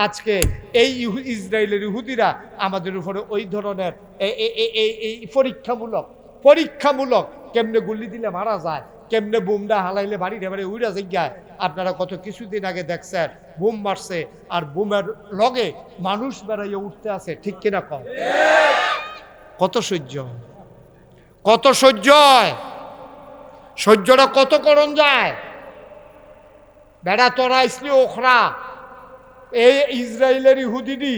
আজকে এই ইসরায়েলের ইহুদিরা আমাদের উপরে ওই ধরনের এই পরীক্ষামূলক কেমনে গুলি দিলে মারা যায়, কেমনে বুমটা হালাইলে বাড়ি বাড়ি উড়া যায়। আপনারা কত কিছুদিন আগে দেখছেন বুম মারছে, আর বুমের লগে মানুষ বেড়াইয়া উঠতে আছে, ঠিক কিনা কম? কত সহ্য, কত সহ্য হয়, সহ্যটা কত করণ যায়। বেড়া তোরা ইসলি ওখরা এই ইসরায়েলের ইহুদিনি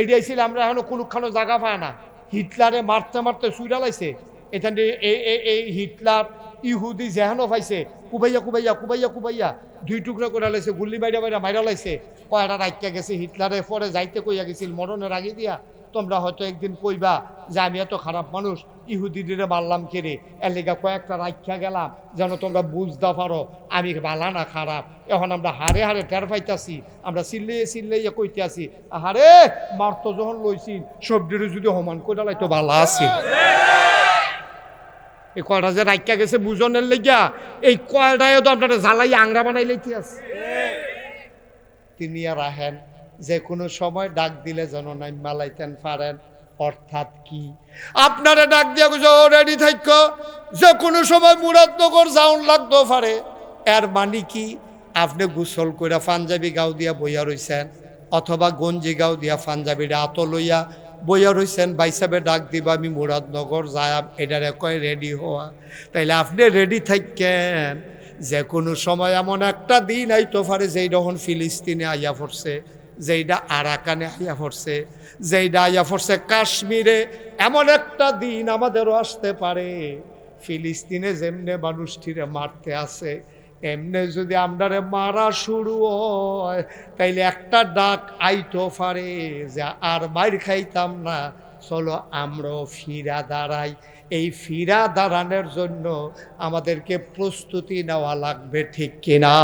এটাই ছিল। আমরা এখনো কোনখানো জায়গা পায় না। হিটলারে মারতে মারতে সুইরা লাইছে। এখান এই হিটলার ইহুদি যেহানো পাইছে কুবাইয়া কুবাইয়া কুবাইয়া কুবাইয়া দুই টুকরা করে লাইছে, গুল্লি বাইরা বাইরা মাইরা লাইছে। কয়টা রাখিয়া গেছে হিটলারে, পরে যাইতে কইয়া গেছিল মরণের আগে দিয়া, তোমরা হয়তো একদিন কইবা যে আমি এত খারাপ মানুষ, ইহুদিদের মারলাম কেড়ে, এর লেগা কয়েকটা রাখিয়া গেলাম যেন তোমরা বুঝতে পারো আমি বালা না খারাপ। এখন আমরা হারে হারে টের পাইতাছি, আমরা চিল্লিয়ে চিল্লাইয়া কইতে আছি, হারে মারতো যখন লইছিল সবজির যদি সমান করে লাইতো বালা আছে। এই কয়টা যে রাখিয়া গেছে বুঝনের লেগা, এই কয়টায় তো আপনারা জ্বালাই আংরা বানাই লাইতে আছে। তিনি আর আহেন যে কোনো সময় ডাক দিলে যেন নাই মালাইতেন পারেন। অর্থাৎ কি, আপনারা ডাক দিয়া গেছে রেডি থাকো, যে কোনো সময় মুরাদনগর যাওন লাগতো পারে। এর মানে কি, আপনি গোসল করে পাঞ্জাবি গাও দিয়া বইয়া রইছেন, অথবা গঞ্জি গাও দিয়া পাঞ্জাবিটা আত লইয়া বইয়া রইছেন, বাইসাবে ডাক দিবা আমি মুরাদনগর যাই, এটারে কয় রেডি হওয়া। তাইলে আপনি রেডি থাকেন, যে কোনো সময় এমন একটা দিন আইতো পারে যেই যখন ফিলিস্তিনে আইয়া পড়ছে, যেইটা আরাকানে আইয়া পড়ছে, যেইটা আইয়া পড়ছে কাশ্মীরে, এমন একটা দিন আমাদেরও আসতে পারে। ফিলিস্তিনে যেমনে মানুষটিরে মারতে আছে, এমনি যদি আমরারে মারা শুরু হয়, তাইলে একটা ডাক আইতো পারে যে আর মাইর খাইতাম না, চলো আমরাও ফিরা দাঁড়াই। এই ফিরা দাঁড়ানোর জন্য আমাদেরকে প্রস্তুতি নেওয়া লাগবে, ঠিক কিনা?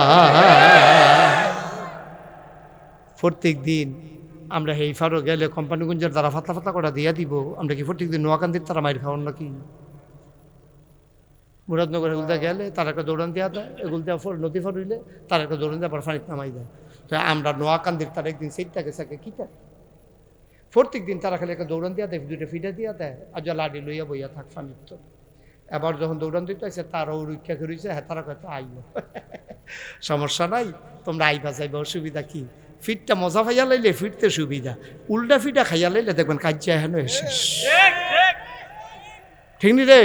প্রত্যেক দিন আমরা হেইফারও গেলে কোম্পানিগঞ্জের দ্বারা ফাতলা ফাতলা করে দিয়া দিব, আমরা কি প্রত্যেক দিন নোয়াকান্দির তারা মাইর খাওয়ান নাকি? মুরাদনগর এগুলদা গেলে তার একটা দৌড়ান দেওয়া দেয়, এগুলদা নদী ফর হইলে তার একটা দৌড়ান দিয়ে আবার ফানিতে নামাই দেয়। তো আমরা নোয়াকান্দির তার একদিন সেইটাকে সাকে কিতা প্রত্যেক দিন তারা খালি একটা দৌড়ান দিয়া দেয়, দুটো ফিটা দিয়া দেয়, আর যা লাডি লইয়া বইয়া থাক ফানির। তো এবার যখন দৌড়ান দিতে আছে তারাও রক্ষা করেছে, হ্যাঁ তারা হয়তো আইব, সমস্যা নাই, তোমরা আইবা যাইবা, অসুবিধা কি? ফিটটা মজা খাইয়া লাইলে ফিরতে সুবিধা, উল্টা ফিটা খাইয়া লাইলে দেখবেন কাজিয়া হেন শেষ, ঠিক নি রে?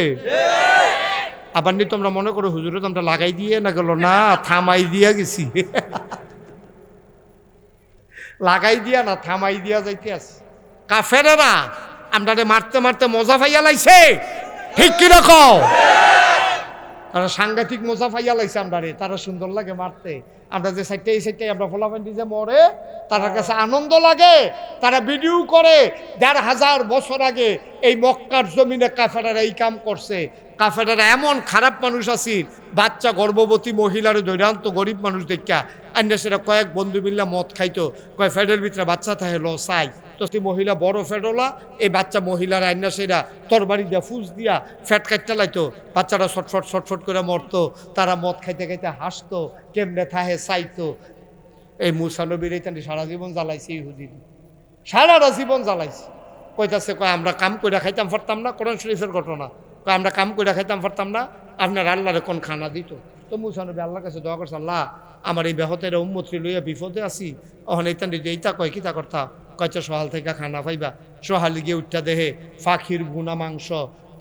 আবার নি তোমরা মনে করো হুজুরে তোমরা লাগাই দিয়ে না গেল, না থামাই দিয়া গেছি, লাগাই দিয়া না থামাই দিয়া যাইতে আছে। কাফেরেরা আমরা মারতে মারতে মজা পাইয়া লাইছে, ঠিক কিরকম? তারা সাংঘাতিক মজা পাইয়া লাইছে আমরা রে, তারা সুন্দর লাগে মারতে। আমরা যে সাইডে এই সাইডে আমরা ফলাফান্ডি যে মরে, তার কাছে আনন্দ লাগে, তারা ভিডিও করে ১,৫০০ বছর আগে এই মক্কার জমিনে কাফেরেরা এই কাম করছে। কাফেরেরা এমন খারাপ মানুষ আছে, বাচ্চা গর্ভবতী মহিলারে দৈরান্ত গরিব মানুষ দেখা আন্যা সেটা কয়েক বন্ধু মিল্লা মদ খাইতো, কয় ফেডের ভিতরে বাচ্চা থাকে লো চাই, তো সেই মহিলা বড় ফেডলা, এই বাচ্চা মহিলার আন্যা সেরা তরবারি দিয়া ফুস দিয়া ফ্যাট কাটতে লাইতো, বাচ্চারা ছটফট ছটফট করে মরতো, তারা মদ খাইতে খাইতে হাসতো, কেমনে থাহে চাইতো। এই মুসা নবীর এই সারা জীবন জ্বালাইছে, ইহুদিন সারাটা জীবন জ্বালাইছে। কইতাছে কয় আমরা কাম করে খাইতাম পারতাম না, কোরআন শরীফের ঘটনা, কয় আমরা কাম করে খাইতাম পারতাম না, আপনার আল্লাহরে কোন খানা দিত। তো মুসা নবী আল্লাহর কাছে দোয়া করছে, আল্লাহ আমার এই ব্যাহতের উম্মত্রী লইয়া বিপদে আছি, ওখানে এইটা কয় কিতা করতা, কয়টা সহাল থেকে খানা পাইবা। সহালে গিয়ে উঠটা দেহে পাখির ভুনা মাংস,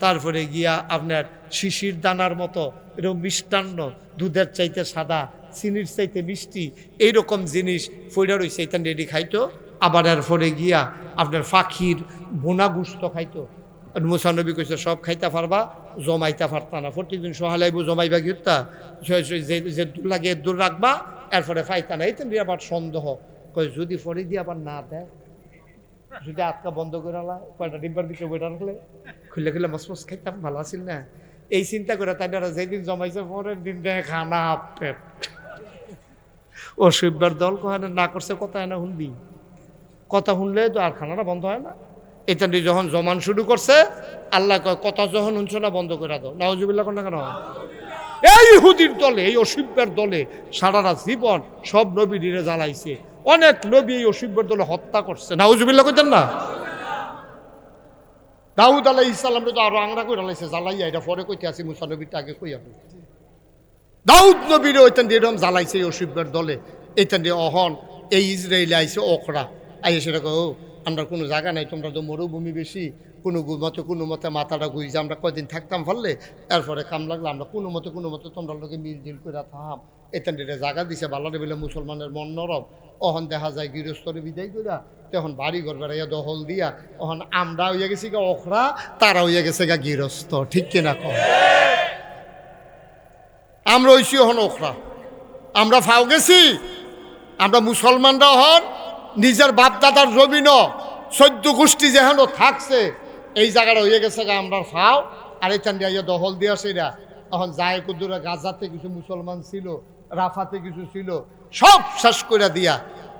তারপরে গিয়া আপনার শিশির দানার মতো এরকম মিষ্টান্ন, দুধের চাইতে সাদা, চিনির চাইতে মিষ্টি, এইরকম জিনিস ফইরা রয়েছে, এইটা রেডি খাইতো। আবার এরপরে গিয়া আপনার পাখির ভুনা গুস্ত খাইতো। মুসা নবী কইছে সব খাইতে পারবা, জমাইতে পারতা না, প্রত্যেকদিন সহালাইব জমাইবা গিয়া যে দূর লাগে দূর রাখবা, এরপরে পাইতা না। এইটা আবার সন্দেহ, কয় যদি ফরি দিয়ে আবার না দেয়, যদি আটকা বন্ধ করে কয়টা ডিব্বার দিকে বইটা রাখলে খুলে খুলে মসমস খাইতাম, ভালো আছিল না। এই চিন্তা করে তাই যেদিন জমাইছে পরের দিন দেখে খানা পেট। ও শিববার দল কোহানে না করছে, কথা হয় না শুনবি, কথা শুনলে তো আর খানাটা বন্ধ হয় না। এটা যখন জমান শুরু করছে, আল্লাহ কয় কথা যখন শুনছো না বন্ধ করে দাও, নাউজুবিল্লাহ কোন কেন? এই ইহুদির দলে, এই অসিব্যের দলে সারাটা জীবন সব নবীরে জ্বালাইছে, অনেক নবী এই অসভ্যের দলে হত্যা করছে, নাউজুবিল্লাহ কইতেন না? দাউদ আলাইহিস সালাম তো আরো আংরা কইরা লাইছে জ্বালাইয়া, এটা পরে কইতে আসি, মুসা নবীটা আগে কই আপনি। দাউদ নবীর ওইটান দিয়ে এরকম জ্বালাইছে এই অসভ্যের দলে, এইটান দিয়ে অহন এই ইসরায়েলে আইছে ওখরা আইসে সেটা কো আমরা কোনো জায়গা নাই, তোমরা তো মরুভূমি বেশি, কোনো মতে মাথাটা গুইছে, আমরা কয়দিন থাকতাম ফেললে এরপরে কাম লাগলো, আমরা কোনো মতে তোমরা লোকে মিলজিল করে থাম, এতেন জায়গা দিছে বাল্লারে বেলে মুসলমানের মন নরম। অহন দেখা যায় গৃহস্থরে বিদায় কইরা তখন বাড়ি ঘর বেড়াইয়া দখল দিয়া অহন আমরা হইয়া গেছি গা অখরা, তারা হইয়া গেছে গা গৃহস্থ, ঠিক কিনা কম? আমরা হইছি হন ওখরা, আমরা ফাও গেছি, আমরা মুসলমানরা হন নিজের বাপদাদার জমিন 14 গোষ্ঠী যেহেন থাকছে এই জায়গাটা হয়ে গেছে গা আমরা ফাও, আর এখান দিয়ে দখল দিয়া সেটা এখন যায় কুদুরা, গাজাতে কিছু মুসলমান ছিল, রাফাতে কিছু ছিল, সব শেষ করে দিয়া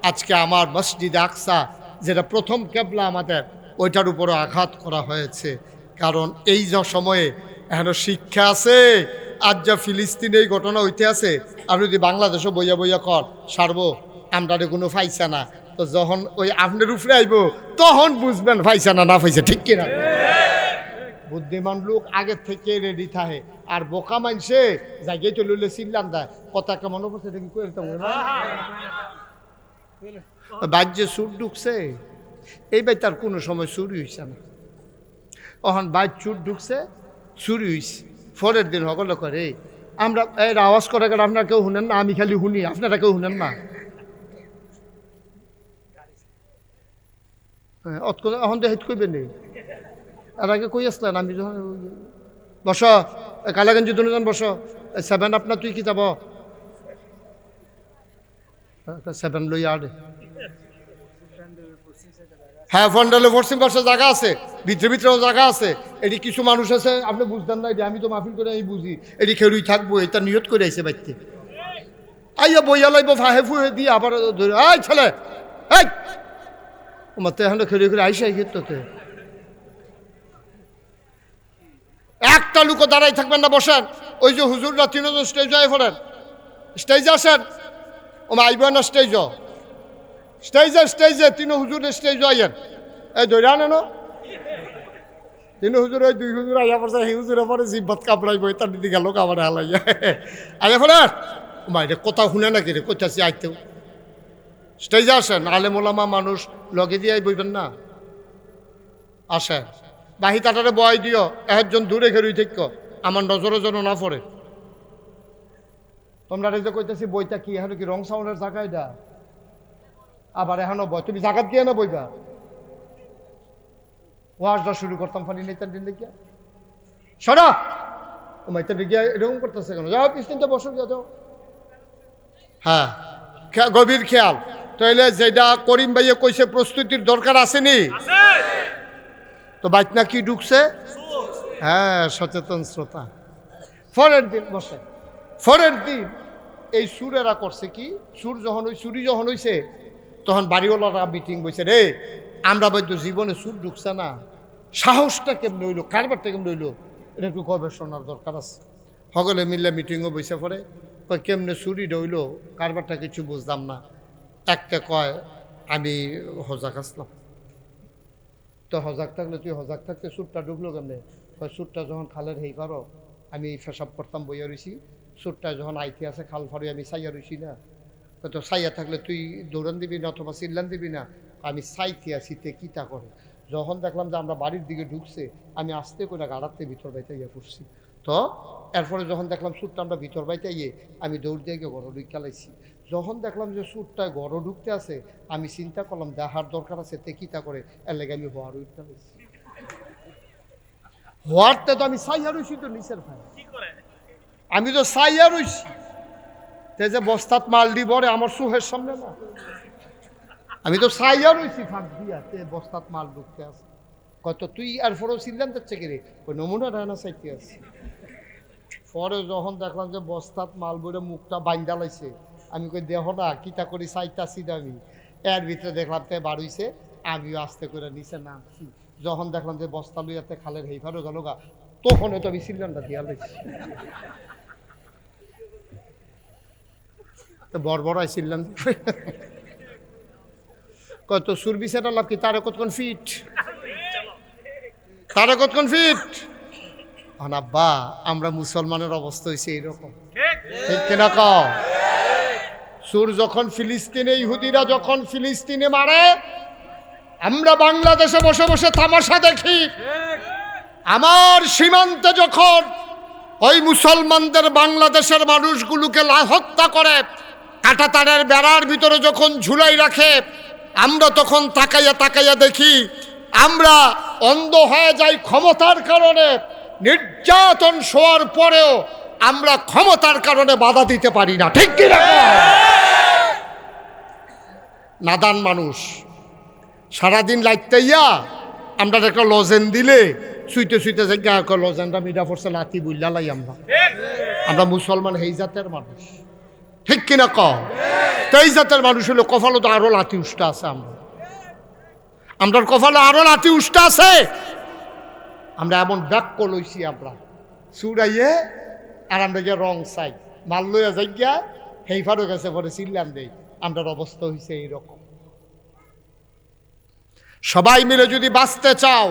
আজকে আমার মসজিদ আকসা যেটা প্রথম কেবলা আমাদের, ওইটার উপরও আঘাত করা হয়েছে। কারণ এই যে সময়ে এখনো শিক্ষা আছে, আজ যা ফিলিস্তিনে এই ঘটনা হইতে আছে, আর যদি বাংলাদেশও বইয়া বইয়া কর সারবো আমরা কোনো ফাইসা না, তো যখন ওই আপনার উপরে আইব তখন বুঝবেন ফাইসা না ফাইসা, ঠিক কিনা? বুদ্ধিমান লোক আগে থেকে রেডি থাকে, আর বোকা মানছে জায়গায় তো লইলে চিল্লান দেয়, কথা কেমন অবস্থা কি করে বাজ্যে সুর ঢুকছে, এই বাই তার কোনো সময় চুরি হইছে না, তখন বাইর চুর ঢুকছে চুরি হইছে, পরের দিন সকলে করে আমরা এর আওয়াজ করে গেলে আপনারা কেউ শুনেন না, আমি খালি শুনি, আপনারা কেউ শুনেন না। এখন তো হেট করবেন নেই, আর আগে কই আসলেন, আমি যখন বস কালাগঞ্জি দুজন বস, 7 আপনার তুই কি যাব 7 লই আর হ্যাঁ ফন্ডালে পশ্চিম পাশে জায়গা আছে, ভিতরেও জায়গা আছে, এটি কিছু মানুষ আছে আপনি বুঝতেন না, আমি তো মাহফিল করে এই বুঝি এটি খেলুই থাকবো, এটা নিয়ত করে আইছে বাইতে আইয়া বইয়া লাইব ফাহে ফুহে দিয়ে আবার ধরে এই ছেলে এই আমার তো এখন খেলে খেলে আইসে তোতে একটা লুকো দাঁড়াই থাকবেন না, বসেন। ওই যে হুজুররা 3 জন স্টেজ আয় পড়েন, স্টেজে আসেন, ও আইব না স্টেজে 3 হুজুর স্টেজ আইয়েন, এই ধরে আনেন 3 হুজুর, ওই 2 হুজুর আইয়া পড়ছে, সেই হুজুরের পরে জিব্বাত কাপড়াইব, তার দিদি গেল কাবার হালাইয়া আইয়া পড়েন, ও মা এটা কথা শুনে নাকি রে, কোথাছি আইতেও স্টেজে আসেন, আলেম ওলামা মানুষ লগে দিয়ে বইবেন না, আসেন বাহি তাটারে বয় দিও, একজন দূরে ঘেরুই থেকে আমার নজরে যেন না পড়ে। তোমরা যে কইতেছি বইটা কি এখন কি রং সাউন্ডের জায়গা, এটা আবার এখনো বই, তুমি জায়গা গিয়ে না বইবা, ওয়াজটা শুরু করতাম ফানি নেতার দিন দেখিয়া সরা ও মাইতার গিয়া এরকম করতেছে কেন, যাও পিছনটা বসো গিয়া যাও। হ্যাঁ গভীর খেয়াল, তাইলে যেটা করিম ভাইয়া কইছে প্রস্তুতির দরকার আসেনি, তো বাইতনা কি ঢুকছে, হ্যাঁ সচেতন শ্রোতা। পরের দিন বসে, পরের দিন এই সুরেরা করছে কি, চুরি যখন হইছে তখন বাড়িওয়ালারা মিটিং বইছে, রে আমরা বৈদ্য জীবনে সুর ঢুকছে না, সাহসটা কেমন হইলো, কারবারটা কেমন হইলো, এটা একটু গবেষণার দরকার আছে। সকলে মিললে মিটিংও বইসে পড়ে, কেমনে চুরি ডইল কারবারটা কিছু বুঝলাম না। একটা কয় আমি হজাক আসলাম, তো হজাক থাকলে তুই হজাক থাকতে সুরটা ঢুকলো কেমনে, সুরটা যখন খালের হেই পারো আমি ফেসাব করতাম বইয়া রইছি, সুরটা যখন আইতে আছে খাল ফারে আমি সাইয়া রইছি না, তো সাইয়া থাকলে তুই দৌড়ান দিবি না অথবা চিল্লান দিবি না, আমি সাইতে আছি তে কিতা করে। যখন দেখলাম যে আমরা বাড়ির দিকে ঢুকছে আমি আস্তে করে গাড়াতে ভিতর বাইতে ইয়ে পড়ছি, তো এরপরে যখন দেখলাম সুরটা আমরা ভিতর বাইতে ইয়ে আমি দৌড় দিয়ে গিয়ে গড় খেলাইছি। যখন দেখলাম যে সুরটায় গড় ঢুকতে আছে আমি চিন্তা করলাম দেখার দরকার আছে তে কিতা করে, এর লেগে আমি হওয়ার উঠতে পারছি, হওয়ারতে তো আমি সাইয়া রইছি তো নিচের ভাই, আমি তো সাইয়া রইছি, তে যে বস্তাত মাল দিব রে আমার সুহের সামনে না, আমি তো সাইয়া রইছি ফাঁক দিয়া, তে বস্তাত মাল ঢুকতে আছে, কত তুই আর ফরো চিল্লান যাচ্ছে কি রে, ওই নমুনা রায়না চাইতে আছে। পরে যখন দেখলাম যে বস্তাত মাল বইরে মুখটা বাইন্দা লাইছে, আমি কই দেহ না কিতা করি চাইতাছি না, আমি এর ভিতরে দেখলাম তে বাড়ইছে, আমিও আস্তে করে নিচে নামছি, যখন দেখলাম যে বস্তা লইয়াতে খালের হেইফারও গেল গা, তখন তো আমি সিলিন্ডার দিয়া লাইছি, তো বড় বড় আইছিলাম কত সুরবি সেটা লাভ কি তারে কতক্ষণ ফিট, তারে কতক্ষণ ফিট। আব্বা আমরা মুসলমানের অবস্থা হয়েছে এইরকম, ঠিক কিনা কও? সুর যখন ফিলিস্তিনে, ইহুদিরা যখন ফিলিস্তিনে মারে, আমরা বাংলাদেশে বসে বসে তামাশা দেখি। আমার সীমান্তে যখন ওই মুসলমানদের বাংলাদেশের মানুষগুলোকে হত্যা করে কাঁটাতারের বেড়ার ভিতরে যখন ঝুলাই রাখে, আমরা তখন তাকাইয়া তাকাইয়া দেখি, আমরা অন্ধ হয়ে যাই ক্ষমতার কারণে। নির্যাতন শোয়ার পরেও আমরা ক্ষমতার কারণে বাধা দিতে পারি না, ঠিক কি না? নাদান মানুষ সারাদিন লাইতাইয়া আমরা একটা লজেন দিলে শুইতে শুইতে যাই লজেনটা মিডা পড়ছে লাতি বুল্লা লাই। আমরা মুসলমান এই জাতের মানুষ, ঠিক কিনা কও? তো এই জাতের মানুষ হলো কপালে তো আরো লাতি উষ্টা আছে। আমরার কপালে আরো লাতি উষ্টা আছে। আমরা এমন ব্যাক লইছি, আমরা চুরাইয়ে আর আমরা গিয়ে রং চাই মাল লইয়া যাই গিয়া হেই ফারো গেছে পরে চিল্লাম দেই। আমরার অবস্থা হয়েছে এইরকম। সবাই মিলে যদি বাঁচতে চাও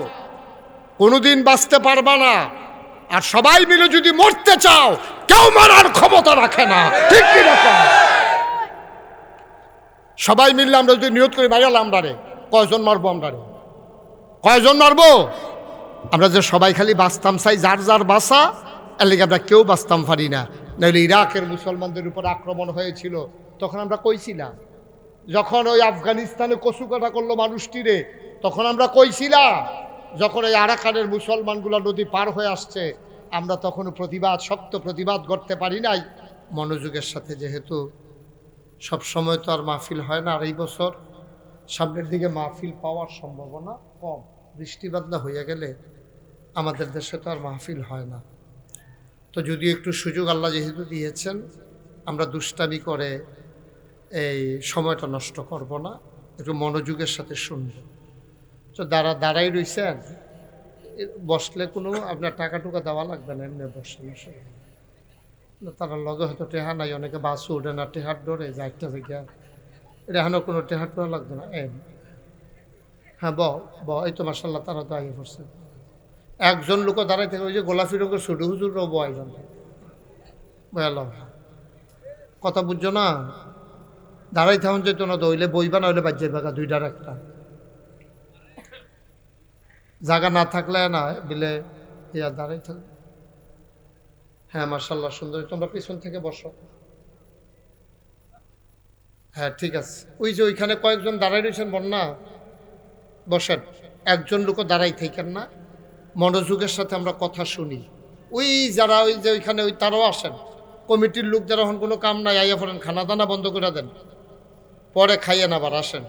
কোনোদিন বাঁচতে পারবা না। আর সবাই মিলে যদি মরতে চাও কেউ মারার ক্ষমতা রাখে না, ঠিক কি না? সবাই মিললে আমরা যদি নিয়ত করি ভাই আমরা রে কয়জন মারবো, আমরা রে কয়জন মারবো? আমরা যে সবাই খালি বাঁচতাম চাই, যার যার বাসা, এর লেগে আমরা কেউ বাঁচতাম পারি না। নাহলে ইরাকের মুসলমানদের উপর আক্রমণ হয়েছিল, তখন আমরা কইছিলাম, যখন ওই আফগানিস্তানে কচুকাটা করলো মানুষটিরে, তখন আমরা কইছিলাম, যখন ওই আরাকানের মুসলমানগুলো নদী পার হয়ে আসছে, আমরা তখনও প্রতিবাদ, শক্ত প্রতিবাদ করতে পারি নাই। মনোযোগের সাথে, যেহেতু সব সময় তো আর মাহফিল হয় না, আর এই বছর সামনের দিকে মাহফিল পাওয়ার সম্ভাবনা কম। বৃষ্টি বাদলা হইয়া গেলে আমাদের দেশে তো আর মাহফিল হয় না। তো যদি একটু সুযোগ আল্লাহ যেহেতু দিয়েছেন, আমরা দুষ্টামি করে এই সময়টা নষ্ট করব না, একটু মনোযোগের সাথে শুনব। তো দাঁড়াই রইছেন, বসলে কোনো আপনার টাকা টুকা দেওয়া লাগবে না, এমনি বসে বসে। তারা লগে হয়তো টেহা নাই, অনেকে বাসও ওঠে না, টেহার ডরে যায় একটা জায়গা, এখানেও কোনো টেহার টোহা লাগবে না। হ্যাঁ এই তো মার্শাল্লাহ, তারা তো আগে পড়ছে। একজন লোক দাঁড়াই থেকে ওই যে গোলাপি রঙের ছোট হুজুরও একজন বয়াল, কথা বুঝছো না? দাঁড়াই থাকুন যেত না, দইলে বইবা না হইলে বাজ্যের বাগা, দুইটার একটা জায়গা না থাকলে না বিলে ইয়া দাঁড়াই থাকবে। হ্যাঁ মার্শাল্লাহ সুন্দর, তোমরা পিছন থেকে বসো। হ্যাঁ ঠিক আছে, ওই যে ওইখানে কয়েকজন দাঁড়াই রয়েছেন, বন্যা বসেন। একজন লোক দাঁড়াই থাকেন না, মনোযোগের সাথে আমরা কথা শুনি। ওই যারা ওই যে ওইখানে ওই তারাও আসেন, কমিটির লোক যারা এখন কোনো কাম নাই, আইয়া পড়েন, খানা দানা বন্ধ করে দেন, পরে খাইয়েন আবার আসেন।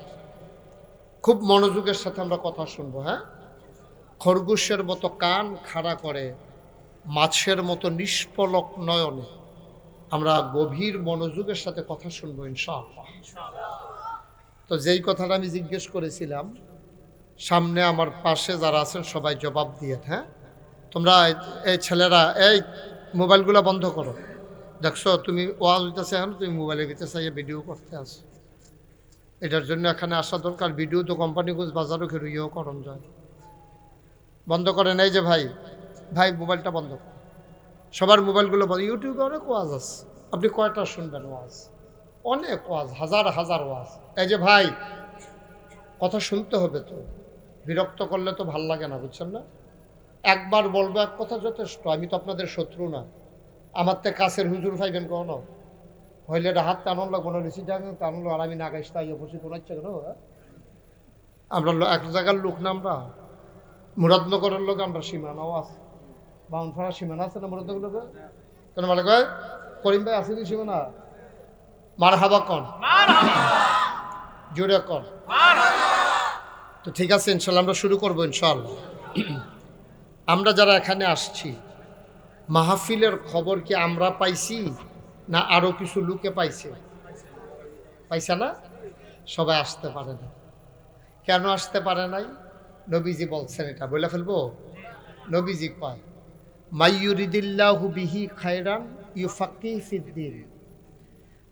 খুব মনোযোগের সাথে আমরা কথা শুনবো। হ্যাঁ, খরগোশের মতো কান খাড়া করে, মাছের মতো নিষ্পলক নয়নে আমরা গভীর মনোযোগের সাথে কথা শুনবো ইনশাআল্লাহ। তো যেই কথাটা আমি জিজ্ঞেস করেছিলাম, সামনে আমার পাশে যারা আছেন সবাই জবাব দিয়ে। হ্যাঁ, তোমরা এই ছেলেরা এই মোবাইলগুলো বন্ধ করো। দেখছো তুমি ওয়াজ হইতেছে, এখন তুমি মোবাইলে গেতে চাইয়ে ভিডিও করতে আসো। এটার জন্য এখানে আসা দরকার। ভিডিও তো কোম্পানিগুজ বাজারও খেরুইও করণ যায়। বন্ধ করেন। এই যে ভাই মোবাইলটা বন্ধ করেন, সবার মোবাইলগুলো বন্ধ। ইউটিউবে অনেক ওয়াজ আছে, আপনি কয়টা শুনবেন ওয়াজ? অনেক ওয়াজ, হাজার হাজার ওয়াজ। এই যে ভাই, কথা শুনতে হবে তো, বিরক্ত করলে তো ভাল লাগে না, বুঝছেন না? একবার বলবো এক কথা যথেষ্ট। আমি তো আপনাদের শত্রু না, আমার তো কাছের হুজুর পাইবেন কখনো হইলে এটা হাত টানুন লাগবো না, রিসিটা টানুন, আর আমি না গাইছি তাই বসে কোনাচ্ছে কেন? আমরা এক জায়গার লোক না, আমরা মুরাদনগরের লোক, আমরা সীমানাও আছে, বাউনফাড়া সীমানা আছে না মুরাদনগর? কেন বলে কয় করিম ভাই আসেনি সীমানা? মার হাবা কন, জোরে কন। তো ঠিক আছে, ইনশাল্লাহ আমরা শুরু করবো ইনশাল্লাহ। আমরা যারা এখানে আসছি, মাহফিলের খবর কি আমরা পাইছি না আরো কিছু লোকে পাইছে? পাইছে না? সবাই আসতে পারে না। কেন আসতে পারে নাই? নবীজি বলছেন, এটা বলে ফেলবো। নবীজি কয়, মাইয়ুরিদিল্লাহু বিহি খায়রান ইউফাক্কিহু ফিদ্দীন।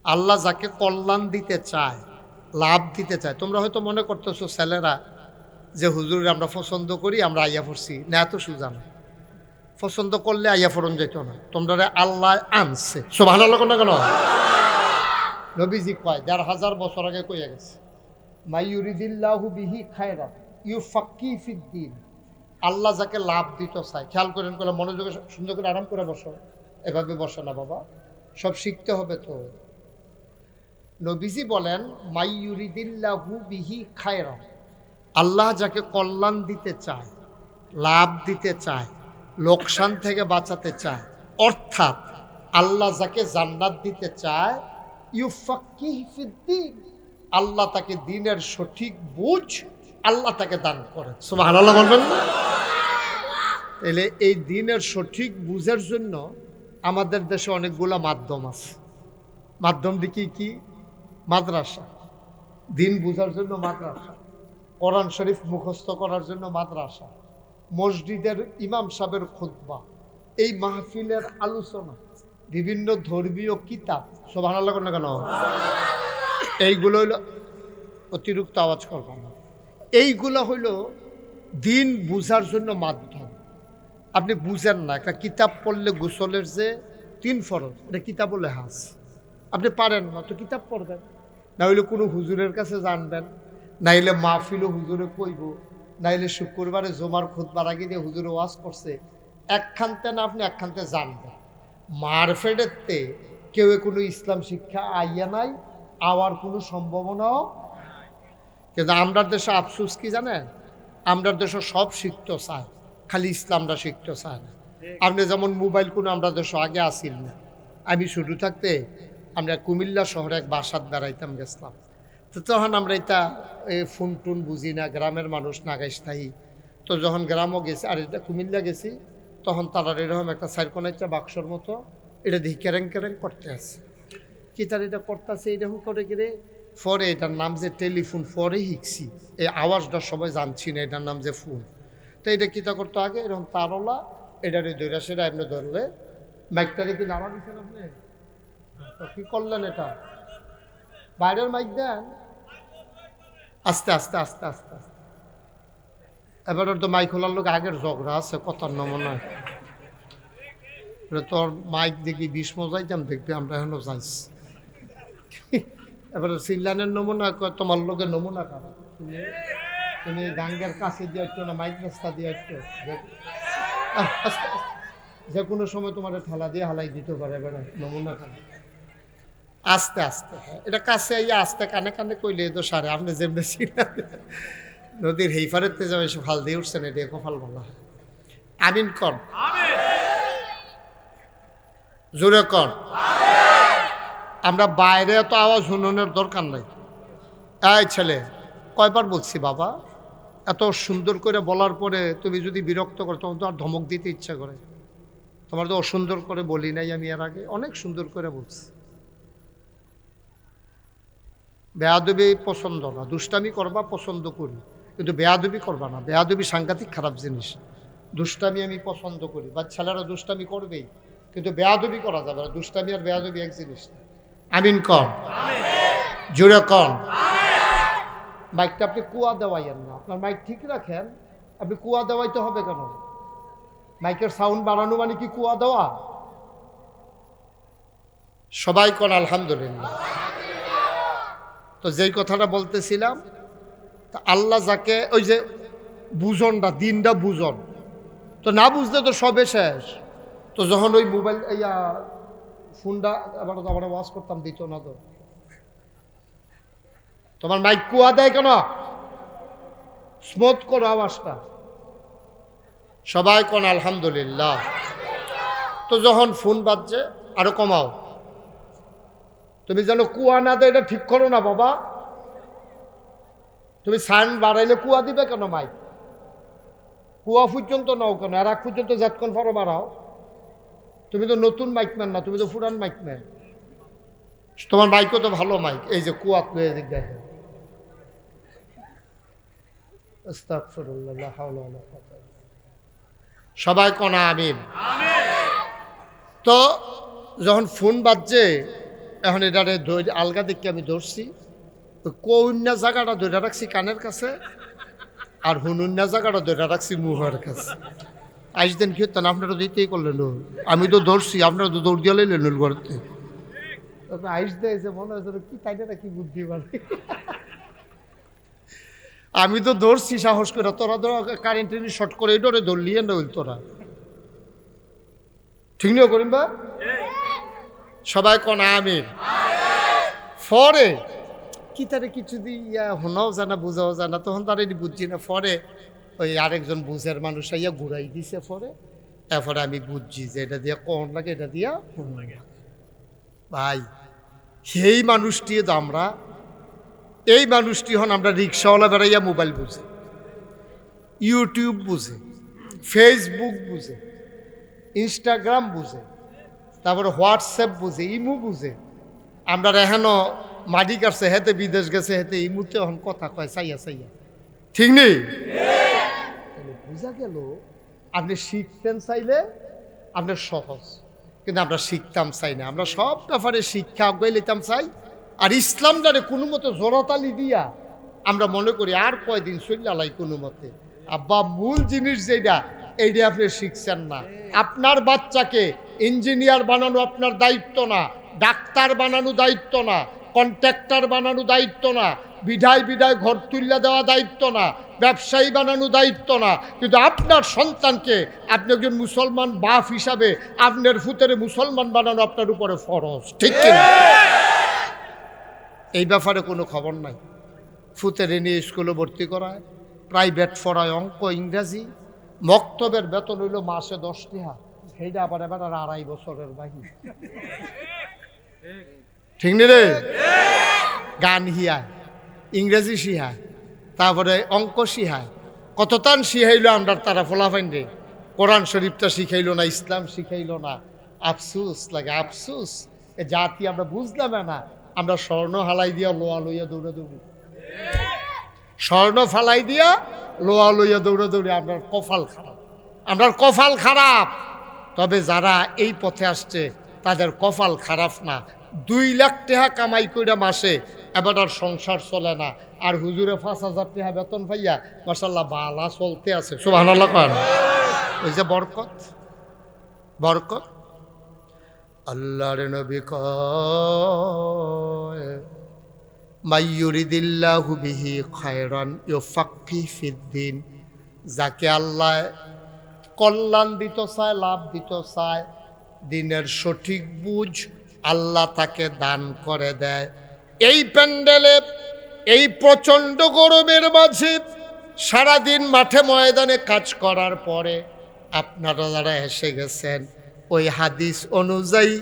আল্লাহ যাকে কল্যাণ দিতে চায় লাভ দিতে চায়। তোমরা হয়তো মনে করতেছো ছেলেরা যে হুজুর আমরা পছন্দ করি আমরা আইয়া পড়ছি, না এত সুজা না। পছন্দ করলে আইয়া ফোরন যেত না, তোমরা আল্লাহ আনছে। সুবহানাল্লাহ না কেন? নবীজি কয় ১,৫০০ বছর আগে কইয়া গেছে, মাইয়ুরিদিল্লাহু বিহি খায়রা ইউফাক্কিহু ফিদ্দীন। আল্লাহ যাকে লাভ দিতে চায়, খেয়াল করেন, করে মনোযোগে সুন্দর করে আরাম করে বসো, এভাবে বসো না বাবা, সব শিখতে হবে তো। নবীজি বলেন মাইয়ুরিদিল্লাহু বিহি খায়রা, আল্লাহ যাকে কল্যাণ দিতে চায়, লাভ দিতে চায়, লোকসান থেকে বাঁচাতে চায়, অর্থাৎ আল্লাহ যাকে জান্নাত দিতে চায়, ইউফাক্কিহু ফিদ্দীন, আল্লাহ তাকে দ্বীনের সঠিক বুঝ আল্লাহ তাকে দান করে। সুবহানাল্লাহ বলবেন না? তাহলে এই দ্বীনের সঠিক বুঝের জন্য আমাদের দেশে অনেকগুলো মাধ্যম আছে। মাধ্যম দেখি কি? মাদ্রাসা, দ্বীন বুঝার জন্য মাদ্রাসা, কোরআন শরীফ মুখস্থ করার জন্য মাদ্রাসা, মসজিদের ইমাম সাহেবের খুতবা, এই মাহফিলের আলোচনা, বিভিন্ন ধর্মীয় কিতাব। সুবহানাল্লাহ না কেন? এইগুলো হইল, অতিরিক্ত আওয়াজ করব না, এইগুলো হইল দ্বীন বুঝার জন্য মাধ্যম। আপনি বুঝেন না, একটা কিতাব পড়লে গোসলের যে 3 ফরজ, এটা কিতাব বলে হাস, আপনি পারেন না তো কিতাব পড়বেন, না হইলে কোনো হুজুরের কাছে জানবেন, নাইলে মাহফিলও হুজুরে কইব, নাইলে শুক্রবারে জমার খুতবার আগে দিয়ে হুজুরে ওয়াজ করছে, একখানতে না আপনি একখানতে জানবেন। মারফেডেতে কেউ কোনো ইসলাম শিক্ষা আইয়া নাই, আওয়ার কোনো সম্ভাবনাও। কিন্তু আমরা দেশে আফসোস কি জানেন, আমরা দেশে সব শিখতে চায়, খালি ইসলামটা শিখতে চায় না। আপনি যেমন মোবাইল কোনো আমরা দেশে আগে আসিল না। আমি শুরু থাকতে আমরা কুমিল্লা শহরে এক বাসাত বেড়াইতাম গেছিলাম, তো তখন আমরা এটা ফোন টুন বুঝি না, গ্রামের মানুষ নাগাইস্থায়ী। তো যখন গ্রামও গেছি, আর এটা কুমিল্লা গেছি, তখন তারা এরকম একটা সাইরকোনাইটা বাক্সর মতো, এটা দেখি কেরেং কেরেং করতে আছে, কি তার এটা করতেছে এরকম করে গেলে, পরে এটার নাম যে টেলিফোন, পরে শিখছি, এই আওয়াজটা সবাই জানছি না, এটার নাম যে ফোন। তো এটা কিতা করতো আগে, এরকম তারলা, এটারে দৈরা সেটা এমনি ধরলে, মাইকটারে কি নাড়া দিচ্ছেন আপনি? তো কি করলেন এটা? বাইরের মাইক দেন, আস্তে আস্তে আস্তে আস্তে আস্তে। এবার তো মাইক খোলার লোক আগের ঝগড়া আছে, কথার নমুনা। তোর মাইক দেখি 20 মজাইতাম, দেখবি আমরা এখনো যাইছি। এবার সিল্লানের নমুনা, তোমার লোকের নমুনা খারাপ, তুমি গাঙ্গের কাছে দিয়ে একটু না, মাইক রাস্তা দিয়ে একটু, যে কোনো সময় তোমার ঠেলা দিয়ে হালাই দিতে পারে, এবার নমুনা খারাপ। আস্তে আস্তে, এটা কাছে আইয়া আস্তে কানে কানে কইলে তো সারে, আপনি যেমনি ছিলেন নদীর হেইফারেতে যাবে সে ফাল দিয়ে উঠছেন, এটা কপাল বলা হয়। আমিন কর, জোরে কর। আমরা বাইরে তো আওয়াজ শুনানোর দরকার নাই। এই ছেলে, কয়বার বলছি বাবা, এত সুন্দর করে বলার পরে তুমি যদি বিরক্ত করো, তখন তো আর ধমক দিতে ইচ্ছা করে। তোমার তো অসুন্দর করে বলি নাই আমি, এর আগে অনেক সুন্দর করে বলছি। বেয়াদবি পছন্দ না, দুষ্টামি করবা পছন্দ করি, কিন্তু বেয়াদবি করবা না, বেয়াদবি সাংঘাতিক খারাপ জিনিস। দুষ্টামি আমি পছন্দ করি, বা ছেলেরা দুষ্টামি করবেই, কিন্তু বেয়াদবি করা যাবে না। দুষ্টামি আর বেয়াদবি এক জিনিস। আমিন কর, জোরে কর। মাইকটা আপনি কুয়া দেওয়াইয়েন না, আপনার মাইক ঠিক রাখেন। আপনি কুয়া দেওয়াইতে হবে কেন? মাইকের সাউন্ড বাড়ানো মানে কি কুয়া দেওয়া? সবাই কর আলহামদুলিল্লাহ। তো যেই কথাটা বলতেছিলাম, তা আল্লাহ যাকে, ওই যে বুঝনটা, দিনটা বুঝন, তো না বুঝলে তো সবে শেষ। তো যখন ওই মোবাইল ফোনটা আবার ওয়াশ করতাম, দিত না তো। তোমার মাইক কুয়া দেয় কেন? স্মুথ করো আওয়াজটা। সবাই কোন আলহামদুলিল্লাহ। তো যখন ফোন বাজছে আরো কমাও। তুমি যেন কুয়া না দেয়, এটা ঠিক করো না বাবা। তুমি সাউন্ড বাড়াইলে কুয়া দিবে কেন? মাইক কুয়া পর্যন্ত নাও কেন, আর এক পর্যন্ত যতক্ষণ পারো বাড়াও। তুমি তো নতুন মাইকম্যান না, তুমি তো পুরান মাইকম্যান। তোমার মাইকও তো ভালো মাইক, এই যে কুয়া লয়ে দেখেন। সবাই কনা আমিন। তো যখন ফোন বাজছে, এখন এটারে আলগা দেখে আমি ধরছি, কন্যা জায়গাটা ধরে রাখছি কানের কাছে, আর হুনুন্যা জায়গাটা ধরে রাখছি মুহের কাছে। আইস দেন কি হতেন, আপনারা দিতেই করলেন, আমি তো ধরছি, আপনারা তো দৌড় দিয়ে লইলেন ঘরতে। আইস দেয় যে মনে হয় কি তাই না, কি বুদ্ধি মানে, আমি তো ধরছি সাহস করে, তোরা তো কারেন্ট শর্ট করে ডরে ধরলিয়ে না হইল তোরা, ঠিক নিও করিম বা সবাই কোন আমির। ফরে কি তারে কিছু দিয়া শোনাও জানা বুঝাও জানা, তখন তার এটি বুঝছি না। ফরে ওই আরেকজন বুঝের মানুষ আইয়া ঘুরাই দিছে, ফরে এরপরে আমি বুঝছি যে এটা দিয়া কোন লাগে, এটা দিয়া কোন লাগে। ভাই সেই মানুষটি তো আমরা, এই মানুষটি হন আমরা রিক্সাওয়ালা বেড়াইয়া মোবাইল বুঝে, ইউটিউব বুঝে, ফেসবুক বুঝে, ইনস্টাগ্রাম বুঝে, তারপরে হোয়াটসঅ্যাপ বুঝে, ইমু বুঝে। আমরা এখনো মাটি কাটছে, হেতে বিদেশ গেছে, হেতে ইমুতে এখন কথা কয় চাইয়া চাইয়া, ঠিক নেই? বুঝা গেল আপনি শিখতেন চাইলে আপনার সহজ, কিন্তু আমরা শিখতাম চাই না। আমরা সব ব্যাপারে শিক্ষা আগে নিতাম চাই, আর ইসলামটারে কোনো মতো জোরাতালি দিয়া আমরা মনে করি আর কয়দিন চল্লালাই কোনো মতে। আব্বা মূল জিনিস যেটা, এইটা আপনি শিখছেন না। আপনার বাচ্চাকে ইঞ্জিনিয়ার বানানো আপনার দায়িত্ব না, ডাক্তার বানানো দায়িত্ব না, কন্ট্রাক্টর বানানো দায়িত্ব না, বিধায় বিধায় ঘর তুল্লা দেওয়া দায়িত্ব না, ব্যবসায়ী বানানো দায়িত্ব না, কিন্তু আপনার সন্তানকে আপনি একজন মুসলমান বাপ হিসাবে আপনার ফুতেরে মুসলমান বানানো আপনার উপরে ফরজ, ঠিক কিনা? এই ব্যাপারে কোনো খবর নাই। ফুতেরে নিয়ে স্কুলে ভর্তি করায়, প্রাইভেট পড়ায় অঙ্ক ইংরাজি, মক্তবের বেতন হইল মাসে 10 টাকা, সেইটা আবার এবার আর 2.5 বছরের বাকি, ঠিক নি রে? গান হিয়ায়, ইংরেজি শিহায়, তারপরে অঙ্ক শিহায়, কত তান শিখাইলো আমরা তারা ফলাফাইন রে। কোরআন শরীফটা শিখাইলো না, ইসলাম শিখাইলো না, আফসুস লাগে আফসুস। এ জাতি আমরা বুঝলাম না, আমরা স্বর্ণ হালাই দিয়া লোয়া লইয়া দৌড়া দৌড়ি, স্বর্ণ ফালাই দিয়া লোয়া লইয়া দৌড়া দৌড়ি। আপনার কপাল খারাপ, আপনার কপাল খারাপ। তবে যারা এই পথে আসছে তাদের কপাল খারাপ না। 2 লাখ টাকা কামাই কইরা মাসে এবার আর সংসার চলে না, আর হুজুরে 5,000 টাকা বেতন পাইয়া মাশাআল্লাহ বালা চলতে আছে, সুবহানাল্লাহ কোন। ওই যে বরকত, বরকত আল্লাহর নবী কয় মাইয়ুরিদিল্লাহু বিহি খায়রান ইউফাক্কিহু ফিদ্দিন, যাকে আল্লাহ কল্যাণ দিতে চায়, লাভ দিতে চায়, দিনের সঠিক বুঝ আল্লাহ তাকে দান করে দেয়। এই প্যান্ডেলে এই প্রচণ্ড গরমের মাঝে সারাদিন মাঠে ময়দানে কাজ করার পরে আপনারা যারা এসে গেছেন, ওই হাদিস অনুযায়ী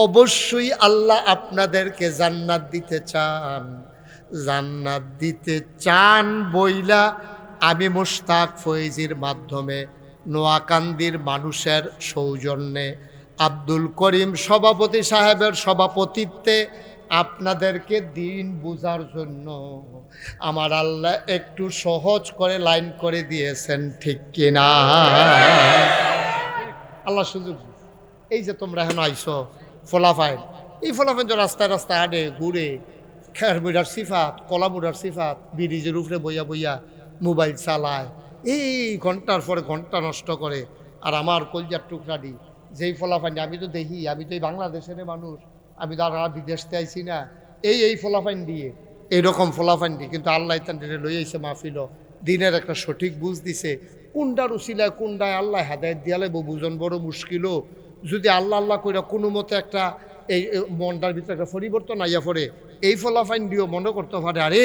অবশ্যই আল্লাহ আপনাদেরকে জান্নাত দিতে চান। জান্নাত দিতে চান বইলা আমি মুশতাক ফয়েজির মাধ্যমে নোয়াকান্দির মানুষের সৌজন্যে আব্দুল করিম সভাপতি সাহেবের সভাপতিত্বে আপনাদেরকে দিন বুঝার জন্য আমার আল্লাহ একটু সহজ করে লাইন করে দিয়েছেন, ঠিক কিনা? আল্লাহ সুযোগ। এই যে তোমরা এখন আইসো ফলাফাইন, এই ফলাফাইন যে রাস্তায় রাস্তায় হাঁটে ঘুরে, খের মুড়ার সিফাত, কলা মুড়ার সিফাত, ব্রিজের উপরে বইয়া বইয়া মোবাইল চালায়, এই ঘন্টার পরে ঘন্টা নষ্ট করে। আর আমার কলজার টুকরাডি যেই ফলাফাইন আমি তো দেখি, আমি তো এই বাংলাদেশের মানুষ, আমি তো আর বিদেশতে আইছি না, এই ফলাফাইন দিয়ে এইরকম ফলাফাইন দিয়ে কিন্তু আল্লাহ তাদের লই আইছে মাহফিল, দিনের একটা সঠিক বুঝ দিছে। কোনটার উসিলায় কোনটায় আল্লাহ হেদায়েত দিয়ালে বুঝন বড় মুশকিলও। যদি আল্লাহ আল্লাহ কইরা কোনো মতে একটা এই মনটার ভিতরে একটা পরিবর্তন আইয়া পড়ে, এই ফলাফাইন দিয়েও মনে করতে পারে আরে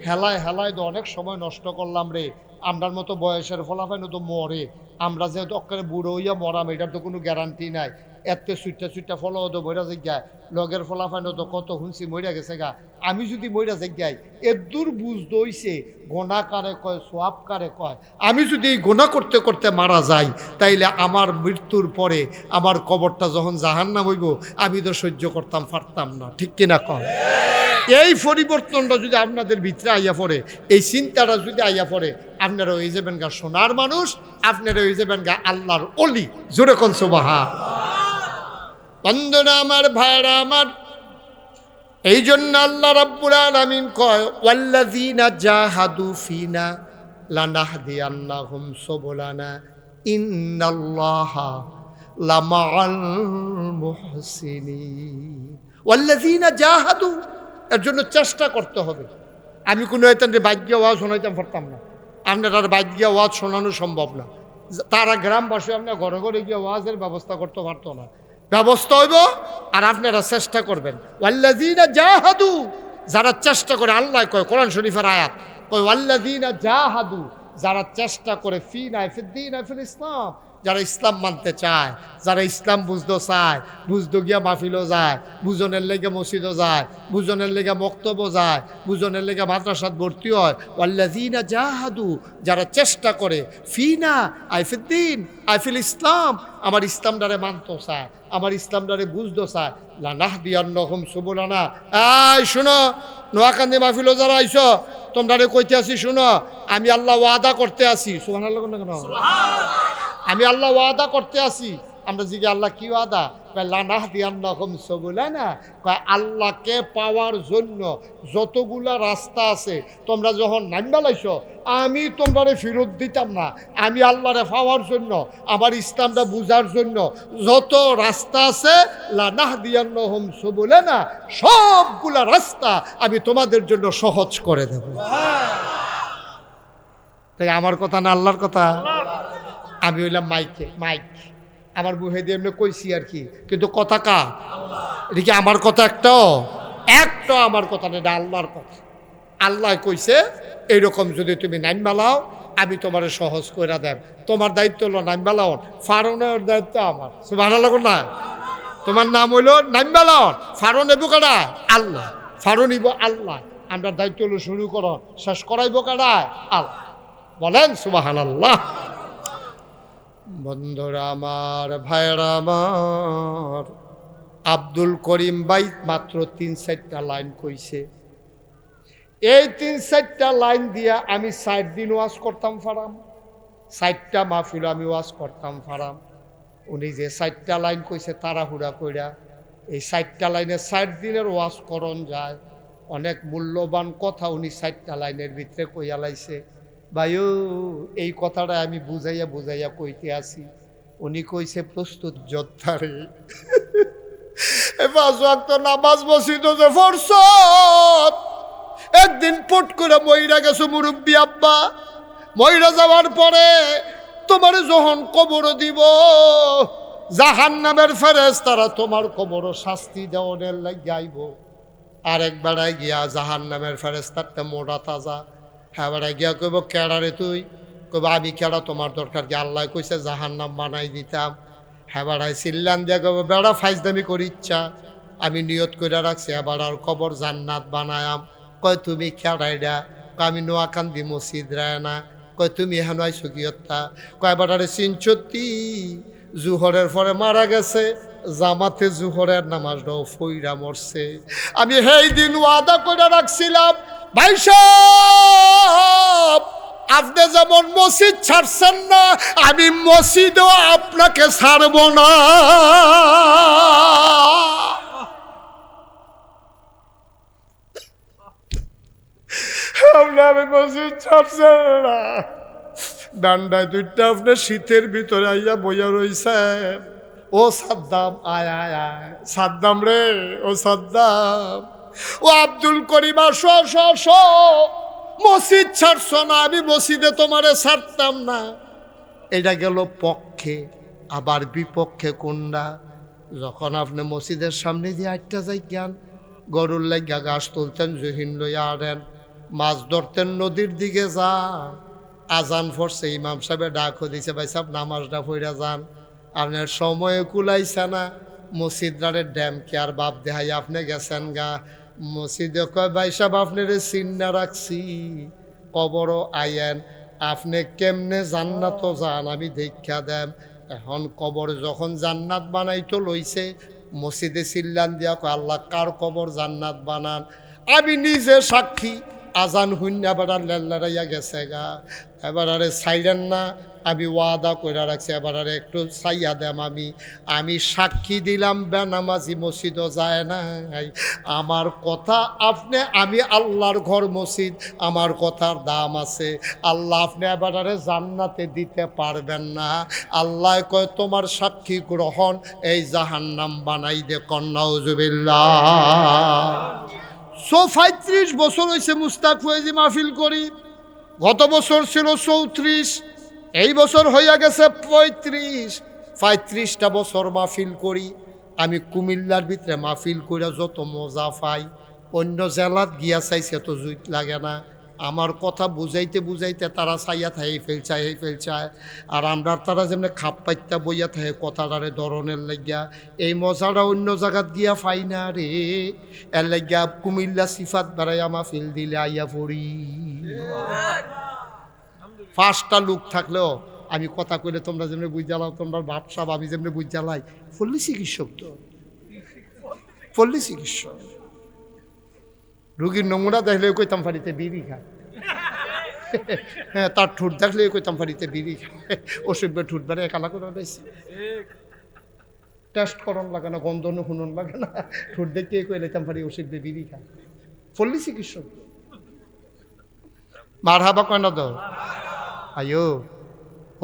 হেলায় হেলায় তো অনেক সময় নষ্ট করলাম রে, আমরার মতো বয়সের ফলাফাইনও তো মরে, আমরা যেহেতু অক্কারে বুড়ো হইয়া মরাম এটার তো কোনো গ্যারান্টি নাই। এত সুইটটা ফলাও তো মইরা জায়গায়, লগের ফলাফাইনও তো কত শুনছি মইরা গেছে গা। আমি যদি মইরা জায়গায় এর দূর বুঝতে হইছে গোনা কারে কয় সোয়াব কারে কয়। আমি যদি এই গোনা করতে করতে মারা যাই, তাইলে আমার মৃত্যুর পরে আমার কবরটা যখন জাহান্নাম হইব আমি তো সহ্য করতাম পারতাম না, ঠিক কিনা কয়? এই পরিবর্তনটা যদি আপনাদের ভিতরে আইয়া পড়ে, এই চিন্তাটা যদি আইয়া পড়ে, আপনারা হয়ে যাবেন গা সোনার মানুষ, আপনারা হয়ে যাবেন গা আল্লাহর অলি। জোরে কোন সুবহান। বন্ধুরা আমার, ভাইরা আমার, এই জন্য আল্লাহ রাব্বুল আলামিন কয় ওয়াল্লাযীনা জাহাদু ফিনা লানাহদিয়ান্নাহুম সুবুলানা ইন্নাল্লাহা লামাআল মুহসিনিন। ওয়াল্লাযীনা জাহাদু, এর জন্য চেষ্টা করতে হবে। আমি কোনো এতেন বাক্য ওয়াজ শোনাইতাম পারতাম না, আপনার বাক্য ওয়াজ শোনানো সম্ভব না। তারা গ্রামবাসী আপনার ঘরে ঘরে গিয়ে ওয়াজের ব্যবস্থা করতে পারতো না। ব্যবস্থা হইব আর আপনারা চেষ্টা করবেন। ওয়াল্লাযীনা জাহাদু, যারা চেষ্টা করে, আল্লাহ কয় কোরআন শরীফের আয়াত, কয় ওয়াল্লাযীনা জাহাদু, যারা চেষ্টা করে ফিনা ফিদ্দীন ফিল ইসলাম, যারা ইসলাম মানতে চায়, যারা ইসলাম বুঝতে চায়, বুঝতে গিয়া মাহফিলও যায়, বুঝনের লেগে মসজিদও যায়, বুঝনের লেগে বক্তব্য যায়, বুঝনের লেগে মাদ্রাসাত ভর্তি হয়। ওয়াল্লাযীনা জাহাদু, যারা চেষ্টা করে ফিনা ফিদ্দীন ফিল ইসলাম, আমার ইসলামটারে মানতে চায়, আমার ইসলামটারে বুঝতে চায়, লানাহদিয়ান্নাহুম সুবুলানা। এই শুনো, নোয়াকান্দি মাহফিলও যারা আইছো, তোমরা কইতে আসি শুনো, আমি আল্লাহ ওয়াদা করতে আসি। সুবহানাল্লাহ কেন? আমি আল্লাহ ওয়াদা করতে আসি। আমরা জিজ্ঞাসা আল্লাহ কি ওয়াদা? লানাহদিয়ান্নাহুম সুবুলানা, কয় আল্লাহকে পাওয়ার জন্য যতগুলা রাস্তা আছে তোমরা যখন নাইমা লাইছো, আমি তোমরা ফেরত দিতাম না। আমি আল্লাহরে পাওয়ার জন্য, আমার ইসলামটা বুঝার জন্য যত রাস্তা আছে, লানাহদিয়ান্নাহুম সুবুলানা, সবগুলা রাস্তা আমি তোমাদের জন্য সহজ করে দেব। তাই আমার কথা না আল্লাহর কথা? আমি হইলাম মাইক, আমার মুখে দিয়ে এমনি কইছি আর কি, কিন্তু কথা কা? এটা কি আমার কথা? একটাও আমার কথা না, এটা আল্লাহর কথা। আল্লাহ কইছে এইরকম যদি তুমি নাইম বালাও, আমি তোমার সহজ করে দেব। তোমার দায়িত্ব হলো নাইম বালাও, ফারনের দায়িত্ব আমার। সুবহানাল্লাহ না? তোমার নাম হইল নাইম বালাও, ফারন এবো কারা? আল্লাহ। ফারন ইব আল্লাহ। আমরা দায়িত্ব হলো শুরু করো, শেষ করাইব কারা? আল্লাহ। বলেন সুবহানাল্লাহ। বন্ধুরা আমার, ভাইরা আমার, আব্দুল করিম ভাই মাত্র 3-4টা লাইন কইছে। এই 3-4টা লাইন দিয়া আমি 60 দিন ওয়াজ করতাম ফারাম, 60টা মাহফিল আমি ওয়াজ করতাম ফারাম। উনি যে 60টা লাইন কইছে তাড়াহুড়া কইরা, এই 60টা লাইনে 60 দিনের ওয়াজ করণ যায়। অনেক মূল্যবান কথা উনি 60টা লাইনের ভিতরে কইয়া লাইছে। ভাইও, এই কথাটা আমি বুঝাইয়া কইতে আসি। উনি কইছে প্রস্তুত যোদ্ধারে, নামাজ মসজিদ যে ফরসত, একদিন পট করে মইরা গেছো মুরব্বী আব্বা, মইরা যাওয়ার পরে তোমার যখন কবর দিব, জাহান্নামের ফেরেশতারা তোমার কবর শাস্তি দেওয়ার লাগি আইব। আর একবার গিয়া জাহান্নামের ফেরেশতারটা মোটা তাজা, হ্যাঁ বেড়ায় গিয়া কইব কেডা রে তুই? কইব আমি কেডা, তোমার দরকার কি? আল্লাহ কইছে জাহান্নাম বানাই দিতাম। হ্যাঁ বেড়ায় চিল্লান দিয়া কইব বেড়া ফাইজদামি করি ইচ্ছা, আমি নিয়ত করে রাখছি এবার আর কবর জান্নাত বানায়াম। কয় তুমি কেডাইডা? আমি নোয়াকান্দি মসজিদ রায় না। কয় তুমি হেন আইসো কিয়ত্তা? কয় বেড়ারে চিনচত্তি জুহরের পরে মারা গেছে, জামাতে জুহরের নামাজটাও ফইরা মরছে। আমি সেই দিন ওয়াদা করে রাখছিলাম, ভাই সাহেব আপনি যেমন মসজিদ ছাড়ছেন না, আমি মসজিদও আপনাকে ছাড়ব না। আমি মসজিদ ছাড়ছেন না, ডান্ডায় দুইটা আপনার শীতের ভিতরে আইয়া বইয়া রইছেন। ও সাদ্দাম, আয় আয় আয় সাদ্দাম রে, ও সাদ্দাম, ও আব্দুল করিম, আসো, মসজিদ ছাড়ছ না, আমি মসজিদে তোমারে ছাড়তাম না। এটা গেল পক্ষে। আবার বিপক্ষে কোনটা? যখন আপনি মসজিদের সামনে দিয়ে আটটা যাই জ্ঞান, গরুর লাগিয়া ঘাস তুলতেন, জহিন লইয়া আনেন, মাছ ধরতেন, নদীর দিকে যান, আজান পড়ছে, ইমাম সাহেবের ডাকও দিছে, ভাই সাহেব নামাজটা পড়া যান। আপনার সময় কুলাইছে না, মসজিদারে ড্যাম কে আর বাপ দেহাই আপনি গেছেন গা। মসজিদে কয় ভাই সাহেব আপনার চিন্না রাখছি, কবরও আইয়েন, আপনি কেমনে জান্নাত যান আমি দেখা দেন। এখন কবর যখন জান্নাত বানাইতো লইছে, মসজিদে চিল্লান দিয়া কয় আল্লাহ কার কবর জান্নাত বানান? আমি নিজে সাক্ষী, আজান হুন্না বেড়ার লেল্লারাইয়া গেছে গা, এবার আরে সাইলেন না, আমি ওয়াদা করে রাখছি এবার আরে একটু সাইয়া দেম। আমি সাক্ষী দিলাম বেনামাজি মসজিদও যায় না। আমার কথা আপনি, আমি আল্লাহর ঘর মসজিদ, আমার কথার দাম আছে। আল্লাহ আপনি এবার আরে জান্নাতে দিতে পারবেন না। আল্লাহ কয় তোমার সাক্ষী গ্রহণ এই জাহান্নাম বানাই দে, কন্নাউজুবিল্লাহ। 35 বছর হয়েছে মুস্তাক ফয়েজি মাহফিল করি। গত বছর ছিল 34, এই বছর হইয়া গেছে 35টা বছর মাহফিল করি। আমি কুমিল্লার ভিতরে মাহফিল করে যত মজা পাই, অন্য জেলাত গিয়া চাইছে তো জুইত লাগে না। আমার কথা বুঝাইতে বুঝাইতে তারা চাইয়া থাকে ফেলচায়, আর আমরা তারা যেমনি খাপ পাইতা বইয়া থাকে কথাটারে ধরনের লাগিয়া। এই মজাটা অন্য জায়গাত গিয়া পাই না রে। এর লাগিয়া কুমিল্লা সিফাত বেড়াইয়া মাহফিল দিলে আইয়া পড়ি। 5টা লোক থাকলেও আমি কথা কইলে তোমরা যেমনি বুঝালাও, তোমরা ভাবসাব আমি যেমনি বুঝালাই। পল্লী চিকিৎসক তো, পল্লী চিকিৎসক। রুগীর নমুনা দেখলে কইতাম ফাড়িতে বিড়ি খায়। হ্যাঁ, তার ঠোঁট দেখলে কইতাম ফাড়িতে বিড়ি খায়। ওষুধ ঠোঁট বেড়ে একালা করে রয়েছে, টেস্ট করন লাগে না, গন্ধ শুনন লাগে না, ঠোঁট দেখে কইলাম ফাড়ি ওষুধ বিড়ি খায়। পল্লী চিকিৎসক মার হাবা কয় না তো। আয়ো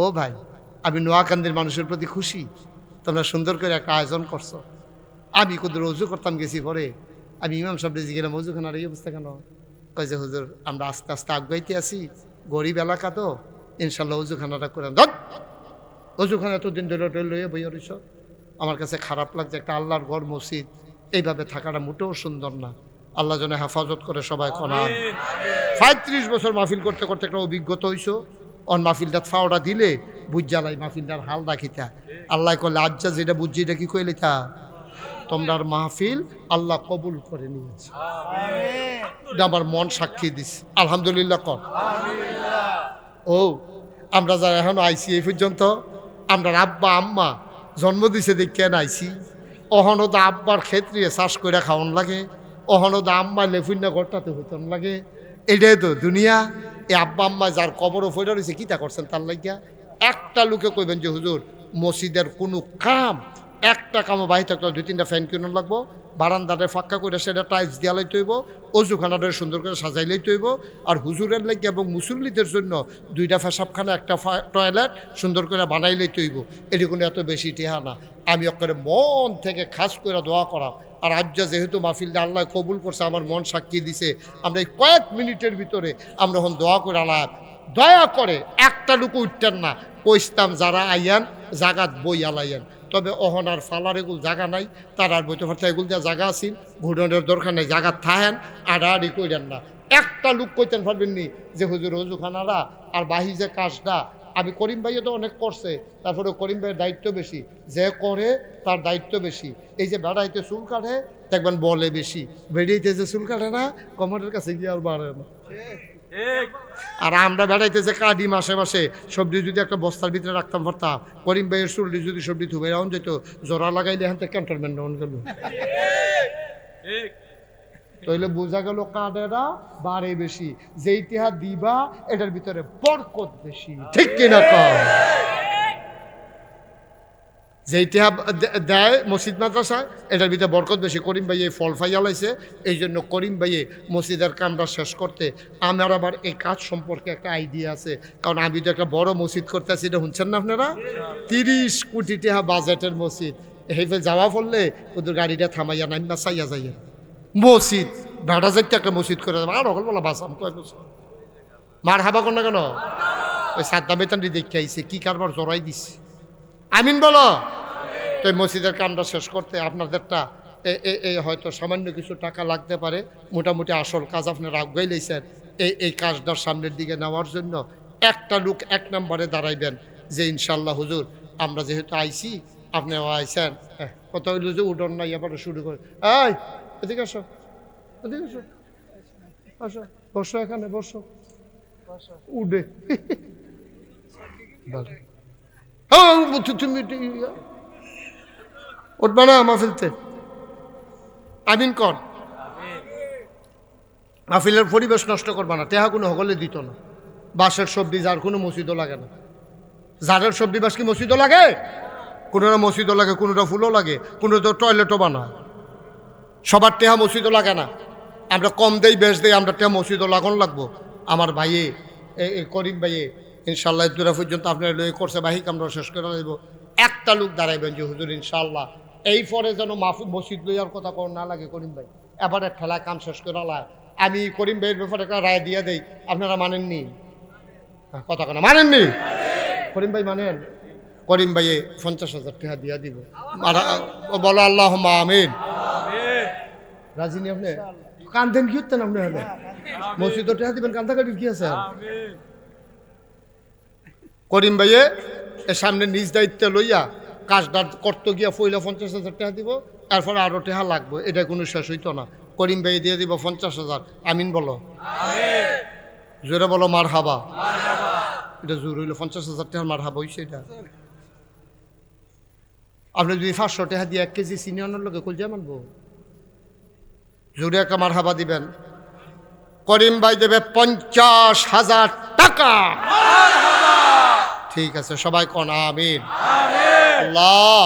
ও ভাই, আমি নোয়াকান্দির মানুষের প্রতি খুশি, তোমরা সুন্দর করে একটা আয়োজন করছো। আমি কোথাও রজু করতাম গেছি পরে, আমি ইমাম সাহেব রেজি গেলাম, অজুখানার এই অবস্থা কেন? কয় যে হুজুর আমরা আস্তে আস্তে আগাইতে আছি, গরিব এলাকা তো, ইনশাল্লাহ অজুখানাটা করে। অজুখানা তো দিন ধরে লইয়ে বইয়া রইছ। আমার কাছে খারাপ লাগছে, একটা আল্লাহর ঘর মসজিদ এইভাবে থাকাটা মোটেও সুন্দর না। আল্লাহ যেন হেফাজত করে সবাই কোনান। 35 বছর মাহফিল করতে করতে একটা অভিজ্ঞতা হইছো। অন মাহফিলটা ফাওড়া দিলে বুঝজালাই মাহফিলটার হাল রাখিতা। আল্লাহ কলে আজ্জা যেটা বুঝছি এটা কি কইলে তা তোমরার মাহফিল আল্লাহ কবুল করে নিয়েছে। এটা আমার মন সাক্ষী দিস, আলহামদুলিল্লাহ কর। ও আমরা যারা এখন আইসি এই পর্যন্ত, আমরা আব্বা আম্মা জন্ম দিছে দেখে আইসি। অহনদা আব্বার ক্ষেত্রে চাষ করে খাওয়ান লাগে, অহনদা আম্মা লেফুন্না ঘরটাতে হইতন লাগে। এটাই তো দুনিয়া। এই আব্বা আম্মা যার কবরও ফইরা রয়েছে কিতা করছেন তার লাগিয়া। একটা লোকে কইবেন যে হুজুর মসজিদের কোনো কাম, একটা কামও বাহি থাকলে 2-3টা ফ্যান কিনে লাগবো, বারান্দাটা ফাঁকা করে সেটা টাইলস দিয়া লাইতে হইব, অজুখানাটা সুন্দর করে সাজাই লাইতে হইব, আর হুজুরের লাগে এবং মুসল্লিদের জন্য 2টা পেশাবখানা, একটা টয়লেট সুন্দর করে বানাই লাইতে হইব। এটি কোনো এত বেশি টেহা না। আমি ওখানে মন থেকে খাস করে দোয়া করা। আর আজ যেহেতু মাহফিলটা আল্লাহ কবুল করছে, আমার মন সাক্ষী দিছে, আমরা এই কয়েক মিনিটের ভিতরে আমরা এখন দোয়া করে আল্লাহ দয়া করে একটা লুকু উঠতেন না, কইস্তাম যারা আইয়ান জাগাত বই আলাইয়ান। তবে অহনার ফালার এগুলো জায়গা নাই, তার আর বইতে পারতে এগুলো দেওয়া জায়গা আছিল, ঘুরনের দরকার নেই, জায়গা থাহেন আড়াআড়ি কইরেন না। একটা লোক কইতেন পারবেন নি যে হুজুর অজুখানারা আর বাহি যে কাজটা। আমি করিম ভাইও তো অনেক করছে, তারপরে করিম ভাইয়ের দায়িত্ব বেশি, যে করে তার দায়িত্ব বেশি। এই যে বেড়াইতে চুল কাটে দেখবেন বলে বেশি, বেড়াইতে যে চুল কাটে না কমরের কাছে গিয়ে আর বাড়ে না। আর আমরা বেড়াইতেছে কাঁদি মাসে মাসে সবজি যদি একটা বস্তার ভিতরে রাখতাম পারতাম, করিম ভাইয়ের চুলটি যদি সবজি ধুবে রাউন যেত, জোড়া লাগাইলে এখান থেকে ক্যান্টনমেন্ট রাউন গেল। তাইলে বোঝা গেল কাঁদেরা বাড়ে বেশি, যে ইতিহাস দিবা এটার ভিতরে বরকত বেশি, ঠিক কিনা কর? যে ইতিহাস দেয় মসজিদ মাদ্রাসায় এটার ভিতরে বরকত বেশি। করিম ভাই এই ফল ফাইয়া লাইছে, এই জন্য করিম ভাইয়ে মসজিদের কামটা শেষ করতে আমার আবার এই কাজ সম্পর্কে একটা আইডিয়া আছে। কারণ আমি তো একটা বড় মসজিদ করতেছি, এটা শুনছেন না আপনারা? 30 কোটি টাকা বাজেটের মসজিদ। এইভাবে যাওয়া পড়লে ওদের গাড়িটা থামাইয়া নাইমা চাইয়া যাইয়া মসজিদ ভাড়া যাইতে একটা মসজিদ করে দেবো। আর অকল বলা বাসাম কয়েক বছর মার হাবা কর না কেন? ওই সাদ্দাম বেতানটি দেখে আইসে কি কারবার জড়াই দিচ্ছে। আমিন বলো। তো এই মসজিদের কামটা শেষ করতে আপনাদেরটা হয়তো সামান্য কিছু টাকা লাগতে পারে, মোটামুটি আসল কাজ আপনারা আগাই লাইছেন। এই কাজটার সামনের দিকে নেওয়ার জন্য একটা লোক 1 নম্বরে দাঁড়াইবেন যে ইনশাল্লাহ হুজুর আমরা যেহেতু আইসি আপনিও আইসেন, কত হইল যে উঠন নাই আবার শুরু করে। এই এদিকে আসো, এদিকে আসো, আসো বসো, এখানে বসো, উঠে তুমি উঠবা না মাহফিলতে? আমিন কর। মাহফিলের পরিবেশ নষ্ট করবা না, টেহা কোনো হগলে দিত না। বাঁশের সবজি যার কোনো মসজিদও লাগে না। ঝাড়ের সবজি বাস কি মসজিদও লাগে? কোনোটা মসজিদও লাগে, কোনোটা ফুলও লাগে, কোনোটা টয়লেটও বানায়। সবার টেহা মসজিদও লাগে না। আমরা কম দেই বেশ দেই, আমরা টেহা মসজিদও লাগান লাগবো। আমার ভাইয়ে এই করিম ভাইয়ে ইনশাল্লাহ দূরা পর্যন্ত আপনার লই করছে বাহিক আমরা শেষ করে দেব। একটা লোক দাঁড়াইবেন যে হুজুর ইনশাল্লাহ এই পরে যেন মসজিদ লইয়ার কথা কোন না লাগে। করিম ভাই এবারে ঠেলায় কাম শেষ করে লা। আমি করিম ভাইয়ের ব্যাপারে একটা রায় দিয়ে দেই, আপনারা মানেননি? কথা কেন মানেননি? করিম ভাই মানেন? করিম ভাইয়ে 50,000 টাকা দিয়া দিব। বলো আল্লাহ আমিন। রাজিনী আপনি কান্দেন কি হতেন? আপনি হলে মসজিদও টাকা দিবেন, কান্দাকাটির কি আছে? করিম ভাইয়ে এর সামনে নিজ দায়িত্বে লইয়া কাজটা করতে গিয়া পয়লা 50,000 টাকা দিব, তারপরে আরো টাকা লাগবে, এটা কোনো শেষ হইতো না। করিম ভাই দিয়ে দিব 50,000। আমিন বলো, জোরে বলো মার হাবা। এটা জোর হইলো 50,000 টাকার মার হাবা হইছে। এটা আপনি যদি 500 টাকা দিয়ে 1 কেজি চিনি আনার লোকে কলজা মানবো? জোরে একটা মার হাবা দিবেন। করিম ভাই দেবে 50,000 টাকা। ঠিক আছে, সবাই কোন আমিন। আল্লাহ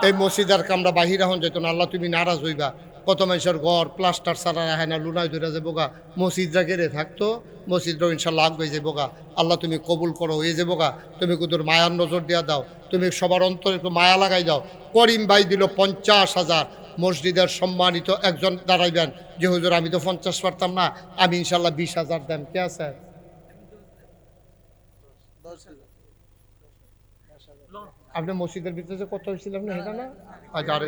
এই মসজিদের কামরা বাহির হন যেত না। আল্লাহ তুমি নারাজ হইবা। কত মানুষের ঘর প্লাস্টার ছাড়া রাখে না, লুনায় ধরে যাবো গা। মসজিদরা ঘেরে থাকতো, মসজিদরাও ইনশাল্লাহ আগ হয়ে যাবো গা। আল্লাহ তুমি কবুল করো, হয়ে যাবো গা। তুমি কুদুর মায়ার নজর দিয়া দাও, তুমি সবার অন্তরে একটু মায়া লাগাই দাও। করিম ভাই দিল 50,000। মসজিদের সম্মানিত একজন দাঁড়াইবেন যে হুজুর আমি তো 50 পারতাম না, আমি ইনশাল্লাহ 20,000 দেন। কে আছে? আপনি মসজিদের ভিতরে কত হয়েছিল আপনি এটা না? আজ আরে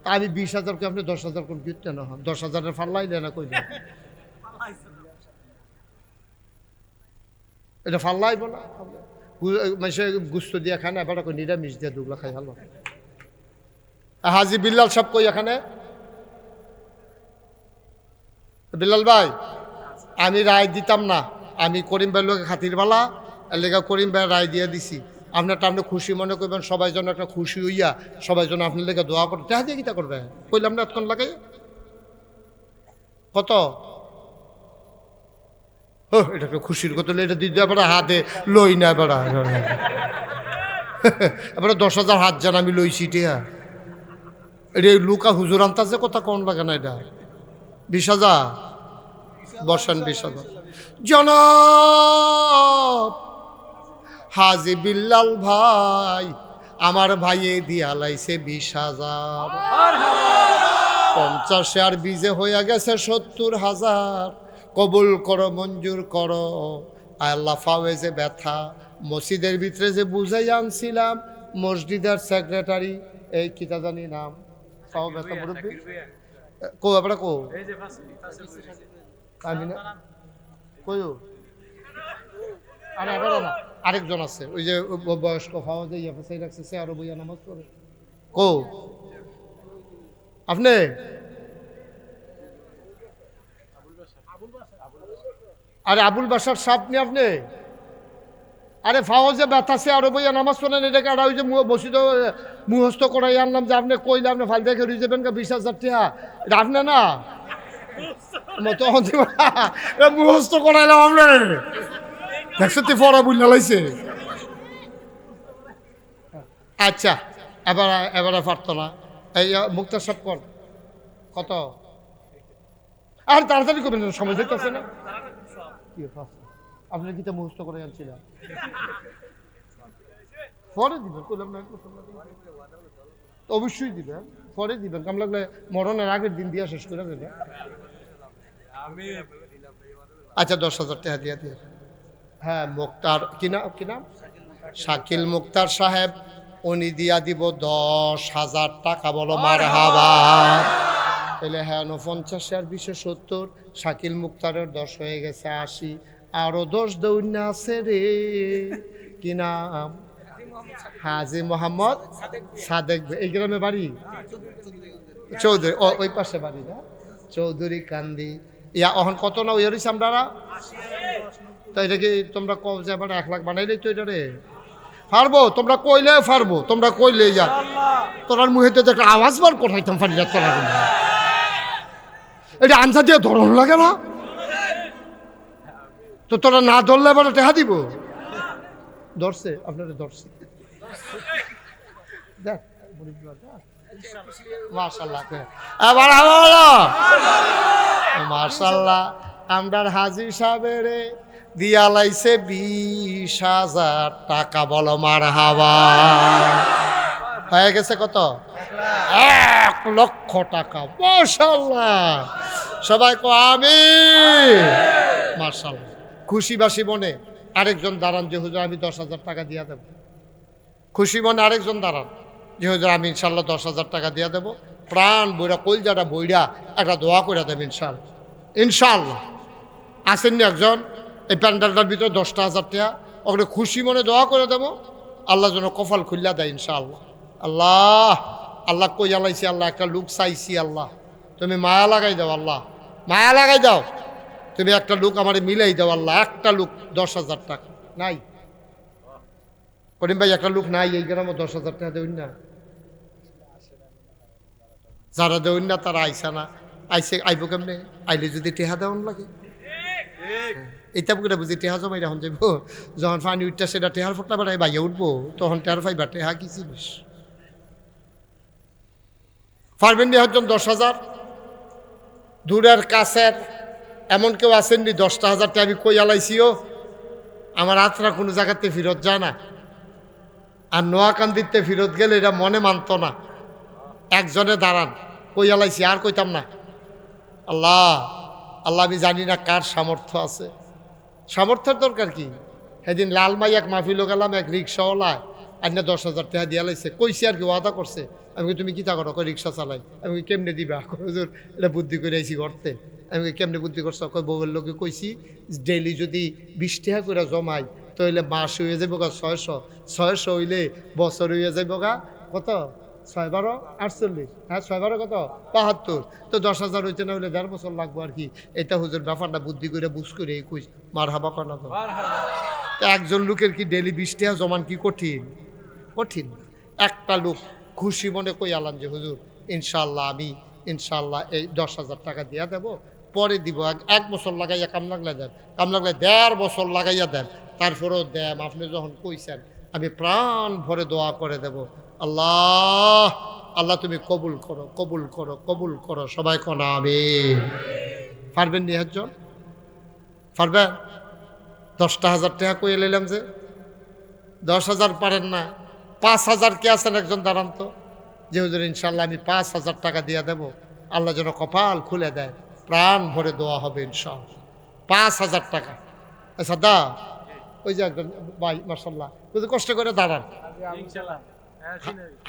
তা আমি 20,000কে আপনি 10,000 কোন কিনতে না হন? 10,000-এর ফাল্লাইলে না কই? এটা ফাল্লাই বলা মানুষে গুস্ত দিয়ে খায় না, এবার নিরামিষ দিয়ে দুগলা খাই ভালো। হাজি বিল্লাল সব কই এখানে? বিল্লাল ভাই আমি রায় দিতাম না, আমি করিম ভাইয়ের লোকে খাতির বালা লেখা করিম ভাই রায় দিয়ে দিছি। আপনারটা আপনি খুশি মনে করবেন, সবাই যেন একটা খুশি হইয়া সবাই যেন আপনার লেগে দোয়া করে। টাকা দিয়ে কিতা করবে কইলাম না এতক্ষণ লাগে? কত এটা একটা খুশির কথা, এটা দিতে এবার হাতে লই না, এবার এবার 10,000 হাত জান আমি লইছি। টিয়া এটা লুকা হুজুর আনতাছে কথা কোন লাগে না? এটা 20,000 বর্ষান 20,000 জনাব হাজি বিল্লাল ভাই আমার ভাইয়ে দিয়া লাইছে 20,000। 50 আর 20 হইয়া গেছে 70,000। কবুল করো, মঞ্জুর করো আল্লাহ। ফাওয়ে যে ব্যথা মসজিদের ভিতরে যে বুঝাই আনছিলাম, মসজিদের সেক্রেটারি এই কিতা জানি নাম, ফাও ব্যথা মুরব্বী কো আপনারা কো আমি না কই? আরে আবার না, আরেকজন আছে ওই যে বয়স্ক ফাওয়া যে ইয়া ফেসাই রাখছে, সে আরো বইয়া নামাজ পড়ে। কো আপনি? আরে আবুল বাসার সাপ নি আপনি? আরে ফাওয়াজে ব্যথাছে আরো বইয়া নামাজ পড়েন, এটাকে আর ওই যে বসিত মুহস্ত করাই আনলাম যে আপনি কইলে আপনি ফাল দেখে রুই যাবেন 20,000 টাকা। এটা আপনি না মুহস্ত করাইলাম আপনার দেখছো তুই ফরা বুঝ লাইছে। আচ্ছা এবারে পারতো না। এই মুক্তার সাপ কর কত? আর তাড়াতাড়ি করবেন, সময় যেতেছে না। আপনি কি মুহূর্ত করে আনছিলেন? পরে দিবেন, অবশ্যই দিবেন, পরে দিবেন। কাম লাগলে মরণের আগের দিন দিয়া শেষ করে দেবেন। আচ্ছা 10,000 টাকা দিয়া দিয়ে। হ্যাঁ মুক্তার কি নাম? শাকিল মুক্তার সাহেব, উনি দিয়া দিব 10,000 টাকা। বলো মারহাবা। তাহলে হ্যাঁ 49 আর 20 70, শাকিল মুক্তারের 10 হয়ে গেছে 80, আরো 10 দৌড়না আছে রে। কি নাম? হাজি মোহাম্মদ সাদেক। এই গ্রামে বাড়ি? চৌধুরী। ওই পাশে বাড়ি না? চৌধুরী কান্দি। ইয়া এখন কত না ওই হইছে আমরা? তো এটা কি তোমরা কব যে আবার 1 লাখ বানাইলেই তো এটা রে পারবো? তোমরা কইলে পারবো, তোমরা কইলে যা তোরার মুহেতে একটা আওয়াজ বার কোথাইতাম পারি না তোরা। এটা আনসা দিয়ে ধরন লাগে না? তো তোরা না ধরলে এবার টেহা দিব। ধরছে আপনারা, ধরছে দেখ মাশাআল্লাহ, এবার মাশাআল্লাহ আমরার হাজী সাহেবের দিয়া লাইছে 20,000 টাকা। বলো মারহাবা। হয়ে গেছে কত? 1 লক্ষ টাকা। মাশাআল্লাহ, সবাই কো আমিন। মাশাআল্লাহ, খুশি বাসি মনে আরেকজন দাঁড়ান যে হুজুর আমি 10,000 টাকা দিয়া দেব। খুশি মনে আরেকজন দাঁড়ান যে হুজুর আমি ইনশাল্লাহ 10,000 টাকা দিয়া দেবো। প্রাণ বইরা কলজাটা বইরা একটা দোয়া করে দেব ইনশাল্লাহ। ইনশাল্লাহ আসেননি একজন এই প্যান্ডেলটার ভিতরে 10,000 টাকা ওখানে খুশি মনে দোয়া করে দেবো, আল্লাহ যেন কপাল খুল্লা দেয় ইনশাআল্লাহ। আল্লাহ আল্লাহ কই জ্বালাইছি আল্লাহ, একটা লোক চাইছি আল্লাহ, তুমি মায়া লাগাই দাও আল্লাহ, মায়া লাগাই দাও, তুমি একটা লোক আমার মিলাই দাও আল্লাহ। একটা লোক 10,000 টাকা নাই করিম ভাই, একটা লোক নাই এই গ্রামে 10,000 টাকা দেউন না। যারা দেউন না তারা আইসা না, আইসে আইব কেমনে? আইলে যদি টেহা দেওয়ান লাগে এটা বুকে বুঝি টেহা জমাই এখন যাইব, যখন পানি উঠটা সেটা টেহার ফোটা বেড়াই বাইয়া উঠবো তখন টেহার পাইবা। টেহা কি জিনিস পারবেন নি? হয়তো 10,000 দূরের কাছের এমন কেউ আসেননি 10,000 টাকা আমি কই আলাইছিও, আমার আত্রা কোনো জায়গাতে ফেরত যায় না। আর নোয়াকান্দিতে ফেরত গেলে এটা মনে মানত না। একজনে দাঁড়ান কই আলাইছি আর কইতাম না। আল্লাহ আল্লাহ, আমি জানি না কার সামর্থ্য আছে। সামর্থ্যের দরকার কি? সেদিন লালমাই এক মাহফিলও গেলাম, এক রিক্সাওয়ালা আইনা 10,000 টাকা দিয়া লাইছে, কইছি আর কি ওয়াদা করছে। আমি তুমি কিতা করো? রিক্সা চালাই। আমি কেমনে দিবা? হুজুর এটা বুদ্ধি করে আইছি করতে। আমি কেমনে বুদ্ধি করছো? বউয়ের লোকে কইছি ডেইলি যদি 20 টাকা করে জমাই তাহলে মাস হয়ে যাবো গা 600 হইলে বছর হয়ে যাবো গা কত? 6-12 48, হ্যাঁ 6-12 কত? 75। তো 10,000 হইতে না হইলে 1.5 বছর লাগবো আর কি। এটা হুজুর ব্যাপারটা বুদ্ধি করে বুঝ করে কইস মারহাবা কর না তো। একজন লোকের কি ডেইলি 20 টাকা জমান কি কঠিন? কঠিন। একটা লোক খুশি মনে কই আলাম যে হুজুর ইনশাল্লাহ আমি ইনশাল্লাহ এই 10,000 টাকা দিয়া দেব, পরে দিব। 1 বছর লাগাইয়া কাম লাগলে দেন, কাম লাগলে 1.5 বছর লাগাইয়া দেন, তারপরেও দেন। আপনি যখন কইছেন আমি প্রাণ ভরে দোয়া করে দেব। আল্লাহ আল্লাহ তুমি কবুল করো, কবুল করো, কবুল করো। সবাই কোন আমিন। পারবেন নি? একজন পারবেন? 10,000 টাকা কই এলাম যে 10,000 পারেন না, 5,000 কে আছেন একজন দাঁড়ান তো যে হুজুর ইনশাল্লাহ আমি 5,000 টাকা দিয়ে দেব, আল্লাহ যেন কপাল খুলে দেয়, প্রাণ ভরে দোয়া হবে ইনশাল্লাহ। 5,000 টাকা। আচ্ছা দা ওই যে একজন ভাই মাশাল্লাহ যদি কষ্ট করে দাঁড়ান,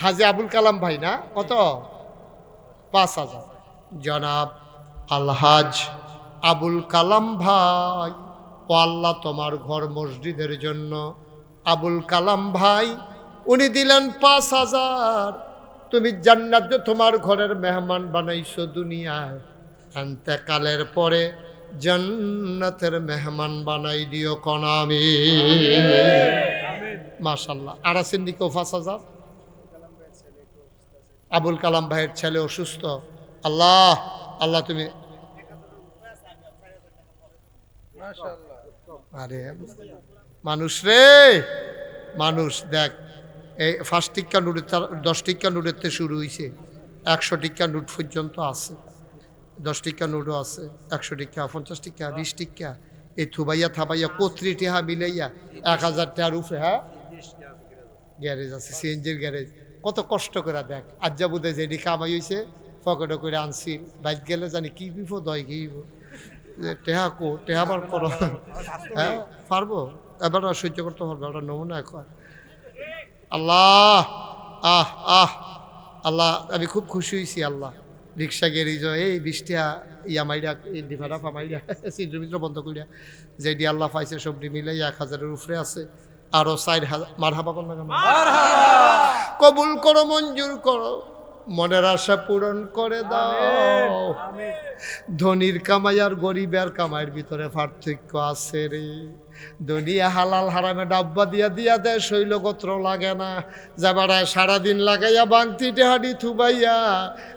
হাজি আবুল কালাম ভাই না? কত? 5,000। জনাব আলহাজ আবুল কালাম ভাই, ও আল্লাহ তোমার ঘর মসজিদের জন্য আবুল কালাম ভাই উনি দিলেন 5,000। তুমি জান্নাত তোমার ঘরের মেহমান বানাইছো দুনিয়ায়, ইন্তেকালের পরে জান্নাতের মেহমান বানাই দিও কোন আমিন। মাশাআল্লাহ। আর আছেন নি কেউ 5,000? আবুল কালাম ভাইয়ের ছেলে অসুস্থ। আল্লাহ আল্লাহ তুমি আরে মানুষ রে মানুষ দেখ, এই 5 টিক্কা নোটের 10 টিক্কা নোটের থেকে শুরু হয়েছে, 100 টিক্কা নোট পর্যন্ত আছে, 10 টিক্কা নোটও আছে, 100 টিক্কা, 50 টিক্কা, 20 টিক্কা, এই থুবাইয়া থাবাইয়া কত্রি টেহা মিলাইয়া 1,000 টাকার উপরে। হ্যাঁ গ্যারেজ আছে, সিএনজির গ্যারেজ। কত কষ্ট করে দেখ, আজ্জা বুধে যেটি কামাই হয়েছে পকেটে করে আনছি, বাইক গেলে জানি কি বিপদ হয়, কি টেহা কো টেহা বার করো। হ্যাঁ পারবো, এবার সহ্য করতে পারবো, ওটা নমুনা এখন। আল্লাহ আহ আহ আল্লাহ আমি খুব খুশি হয়েছি। আল্লাহ রিক্সা গ্যারেজ এই 20 টাকা ইয়া মাইরা ডিভারা ফামাইরা সিদ্র বন্ধ করিয়া যেটি আল্লাহ পাইছে সবটি মিলে 1,000-এর উপরে আছে, আরো 4,000। মারহাবা কর না কেন? কবুল করো, মঞ্জুর করো, মনের আশা পূরণ করে দাও। ধনির কামাই আর গরিবের কামাইয়ের ভিতরে পার্থক্য আছে রে। দুনিয়া হালাল হারামে ডাব্বা দিয়া দেয়, শৈলগোত্র লাগে না। যাবারায় সারাদিন লাগাইয়া বাংতি টেহাডি থুবাইয়া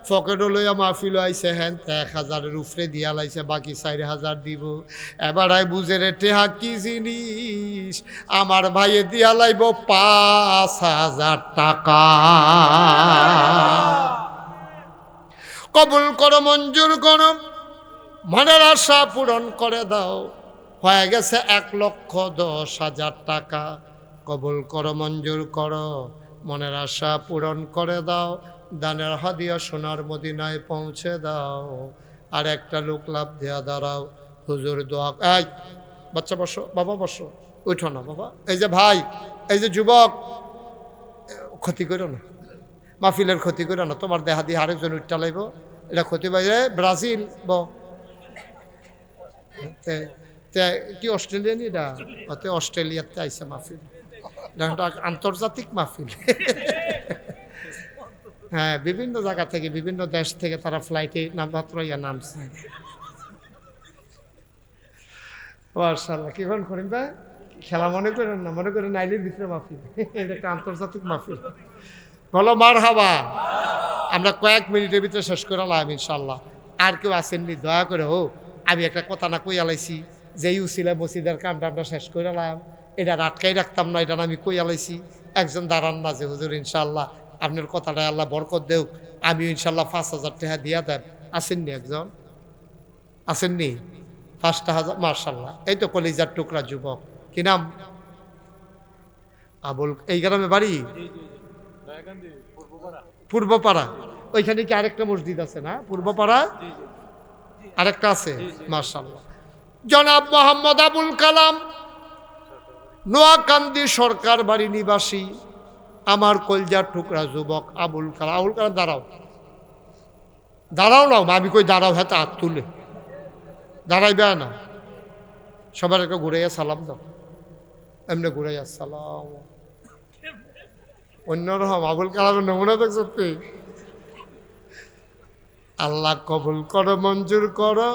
পকেটও লইয়া মাহফিল আইছে, হ্যাঁ 1,000-এর উপরে দিয়া লাইছে, বাকি 4,000 দিব। এবারায় বুঝে রে টেহা কি জিনিস, আমার ভাইয়ে দিয়া লাইব 5,000 টাকা। কবুল করো, মঞ্জুর করো, মনের আশা পূরণ করে দাও। হয়ে গেছে 1,10,000 টাকা। কবুল করো, মঞ্জুর করো, মনের আশা পূরণ করে দাও। দানের হাদিয়া সোনার মদিনায় পৌঁছে দাও। আর একটা লোক লাভ দেয়া দাঁড়াও, হুজুর দোয়া। এই বাচ্চা বসো, বাবা বসো, উঠো না বাবা। এই যে ভাই, এই যে যুবক, ক্ষতি করো না, মাহফিলের ক্ষতি করো না। তোমার দেহা দিয়ে আরেকজন উঠটা লাইব, এটা ক্ষতি পাইবে। ব্রাজিল কি অস্ট্রেলিয়া নি এটা, অস্ট্রেলিয়াতে আইসে মাহফিল, আন্তর্জাতিক মাহফিল। হ্যাঁ, বিভিন্ন জায়গা থেকে, বিভিন্ন দেশ থেকে তারা ফ্লাইটে মাত্র নামছে। মাশাআল্লাহ, কি করেন ভাই, খেলা মনে করেন না, মনে করেন আইলের ভিতরে মাহফিল, এটা একটা আন্তর্জাতিক মাহফিল। বলো মারহাবা। আমরা কয়েক মিনিটের ভিতরে শেষ করে লাম ইনশাল্লাহ। আর কেউ আসেননি, দয়া করে হোক, আমি একটা কথা না কই আলাইছি, যেই উসিলা মসজিদের কামটা আমরা শেষ করে লাম, এটা আটকাই রাখতাম না, এটা আমি কই আলাইছি। একজন দাঁড়ান না যে হুজুর ইনশাল্লাহ আপনার কথাটা আল্লাহ বরকত দেউক, আমিও ইনশাল্লাহ 5,000 টাকা দিয়া দেন। আসেননি একজন? আসেননি? 5,000। মাশাল্লাহ, এই তো কলিজার টুকরা যুবক। কি নাম? আবুল। এই গ্রামে বাড়ি? পূর্বপাড়া। ওইখানে কি আরেকটা মসজিদ আছে না পূর্বপাড়া? আরেকটা আছে। মাশাআল্লাহ। জনাব মোহাম্মদ আবুল কালাম, নোয়াকান্দি সরকার বাড়ি নিবাসী, আমার কলজার টুকরা যুবক আবুল কালাম। আবুল কালাম দাঁড়াও, দাঁড়াও না, আমি কই দাঁড়াও, হ্যাঁ হাত তুলে দাঁড়াইবে না। সবার একটা ঘুরাইয়া সালাম দাও, এমনি ঘুরাইয়া সালাম। অন্যরকম আবুল কালামের নমুনা দেখছো তুই। আল্লাহ কবুল করো, মঞ্জুর করো,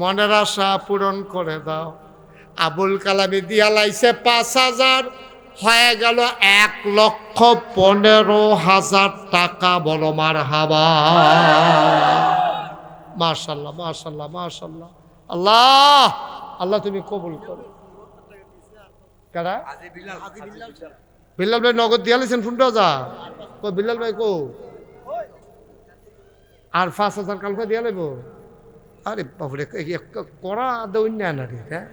মনের আশা পূরণ করে দাও। আবুল কালামে দিয়া লাইছে 5,000, হয়ে গেল 1,15,000 টাকা। বলো মারহাবা। মাশাআল্লাহ, মাশাআল্লাহ, মাশাআল্লাহ। আল্লাহ, আল্লাহ তুমি কবুল করো। কারা? বিল্লাল ভাই নগদ দিয়া লাইছেন 15,000। কো বিল্লাল ভাই কো? আর 5,000 কালকে দিয়া লাইব। আরে বাবুরে, করা দৈন্য না রে। হ্যাঁ,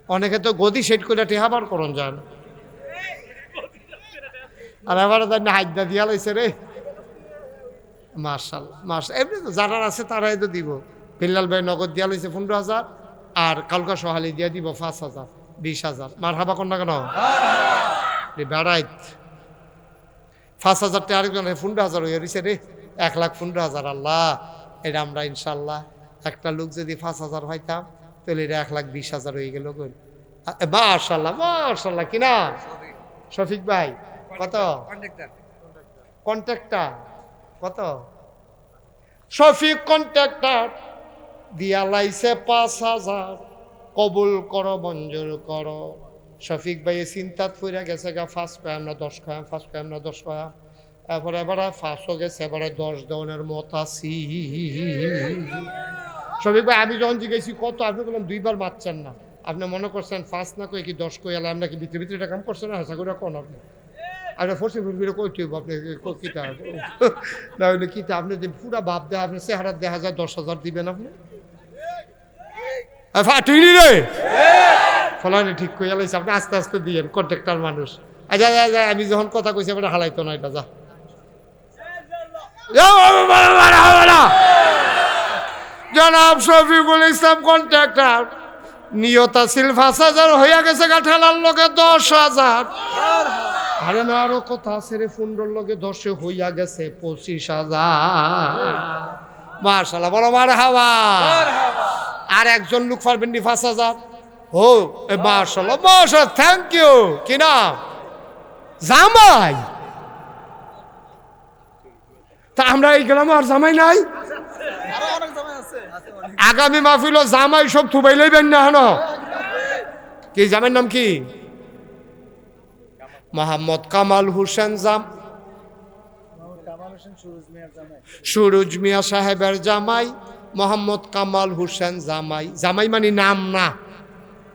অনেকে তো গদি সেট করে টেহাবার করন যান, আর এবার হাইদা দিয়া লাইছে রে। মাশাআল্লাহ, মাশাআল্লাহ। এমনি তো যারা আছে তারাই তো দিব। বিল্লাল ভাই নগদ দিয়া লাইছে 15,000, আর কালকা সহালি দিয়া দিব 5,000, 20,000। মারহাবা কর না কেন? বেড়াইত 5,000 টাকা আরেকজন 15,000 হয়ে রয়েছে রে, 1,15,000। আল্লাহ, এটা আমরা ইনশাল্লাহ একটা লোক যদি 5,000 হইতাম, তাহলে এটা 1,20,000 হয়ে গেল। মাশাআল্লাহ, মাশাআল্লাহ। কিনা শফিক ভাই কত? কন্ট্রাক্টর কত? শফিক কন্ট্রাক্টর দিয়া লাইছে 5,000। কবুল করো, মঞ্জুর করো। শফিক ভাই চিন্তাত পড়ে গেছে গা, 5 কয়াম না 10 কয়াম, 5 কয়াম না 10 কয়াম। এরপরে এবারে 5 গেছে, এবারে 10 দেওয়ানের মত আছি। শফিক ভাই আমি যখন জিজ্ঞেসি কত, আপনি বললাম 2বার মারছেন না। আপনি মনে করছেন 5 না কই কি 10 কই এলাম নাকি? ভিতরে ভিতরে এটা কাম করছেন না? হাসা করে কোন আপনি? আপনি ফোর্সে ফুলবিরে কই তুই আপনি কিতা না হইলে কিতা? আপনি যে পুরা ভাব দেয়, আপনি চেহারা দেখা যায় 10,000 দিবেন আপনি? ফাটিনি রে ফলানি ঠিক কইয়া লাইছে। আপনি আস্তে আস্তে দিয়েন, কন্ট্রাক্টর মানুষ। আচ্ছা আমি যখন কথা কইছি আপনি হালাইতো না, এটা যা। জনাব শফিকুল ইসলাম কন্ট্রাক্টর, নিয়ত আছিল 5,000, হইয়া গেছে গা ঠেলার লগে 10,000। আরে না, আরো কথা আছে রে, 15 লগে 10 হইয়া গেছে 25,000। মাশাআল্লাহ, বলো মারহাবা। আর একজন লোক পারবেন নি 5,000? ও মাশাআল্লাহ, মাশাআল্লাহ, থ্যাংক ইউ। কি নাম? জামাই। তা আমরা এই গ্রামে আর জামাই নাই? আগামী মাহফিল জামাই সব থুবাই লইবেন না, হন কি জামাইয়ের নাম কি? মোহাম্মদ কামাল হোসেন সুরুজ মিয়া সাহেবের জামাই মোহাম্মদ কামাল হোসেন জামাই। জামাই মানে নাম না,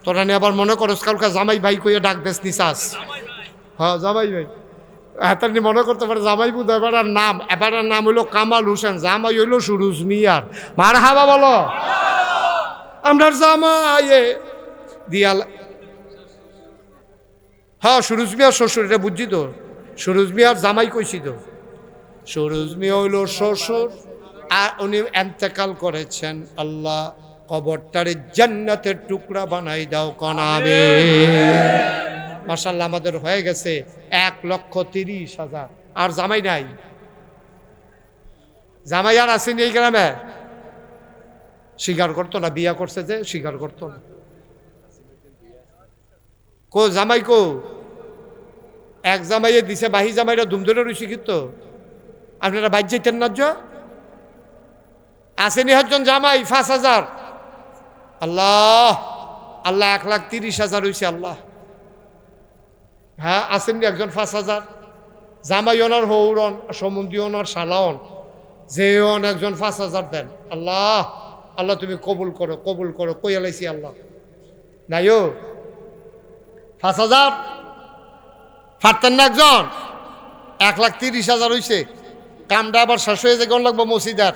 তোরা নিয়ে আবার মনে করস কালকে জামাই ভাই কইয়া ডাক দেস নিসাস। হ্যাঁ জামাই ভাই, হাতার নি মনে করতে পারে জামাই বুধ এবারের নাম, এবারের নাম হইলো কামাল হোসেন, জামাই হইলো সুরুজ মিয়ার। মার হাবা বলো। আমরার জামাইয়ে দিয়াল। হ্যাঁ সুরুজ মিয়ার শ্বশুর, এটা বুঝছি তো, সুরুজ মিয়ার জামাই কইছি তো। সুরুজ মিয়া হইল শ্বশুর, আর উনি এন্তেকাল করেছেন। আল্লাহ কবরটারে জান্নাতের টুকরা বানাই দাও কনাবে। মাশাআল্লাহ আমাদের হয়ে গেছে 1,30,000। আর জামাই নাই, জামাই আর আসেনি এই গ্রামে। স্বীকার করতো না, বিয়া করছে যে স্বীকার করতো না। কো জামাই কো? এক জামাইয়ে দিছে, বাহি জামাইরা ধুমধরে রয়েছে কিন্তু আপনারা বাইর যেতেন না। আসেনি হচ্ছেন জামাই 5,000। আল্লাহ আল্লাহ 1,30,000 হয়েছে আল্লাহ। হ্যাঁ আসেননি একজন 5,000। জামাই ওনার হৌরন, সমুদ্রী ওনার সালাওন, যে একজন 5,000 দেন। আল্লাহ আল্লাহ তুমি কবুল করো, কবুল করো। কই আলাইছি আল্লাহ নাইও 5,000 পারতেন না একজন? 1,30,000 হয়েছে। কামটা আবার শেষ হয়ে যায়, কোন লাগবো মসজিদার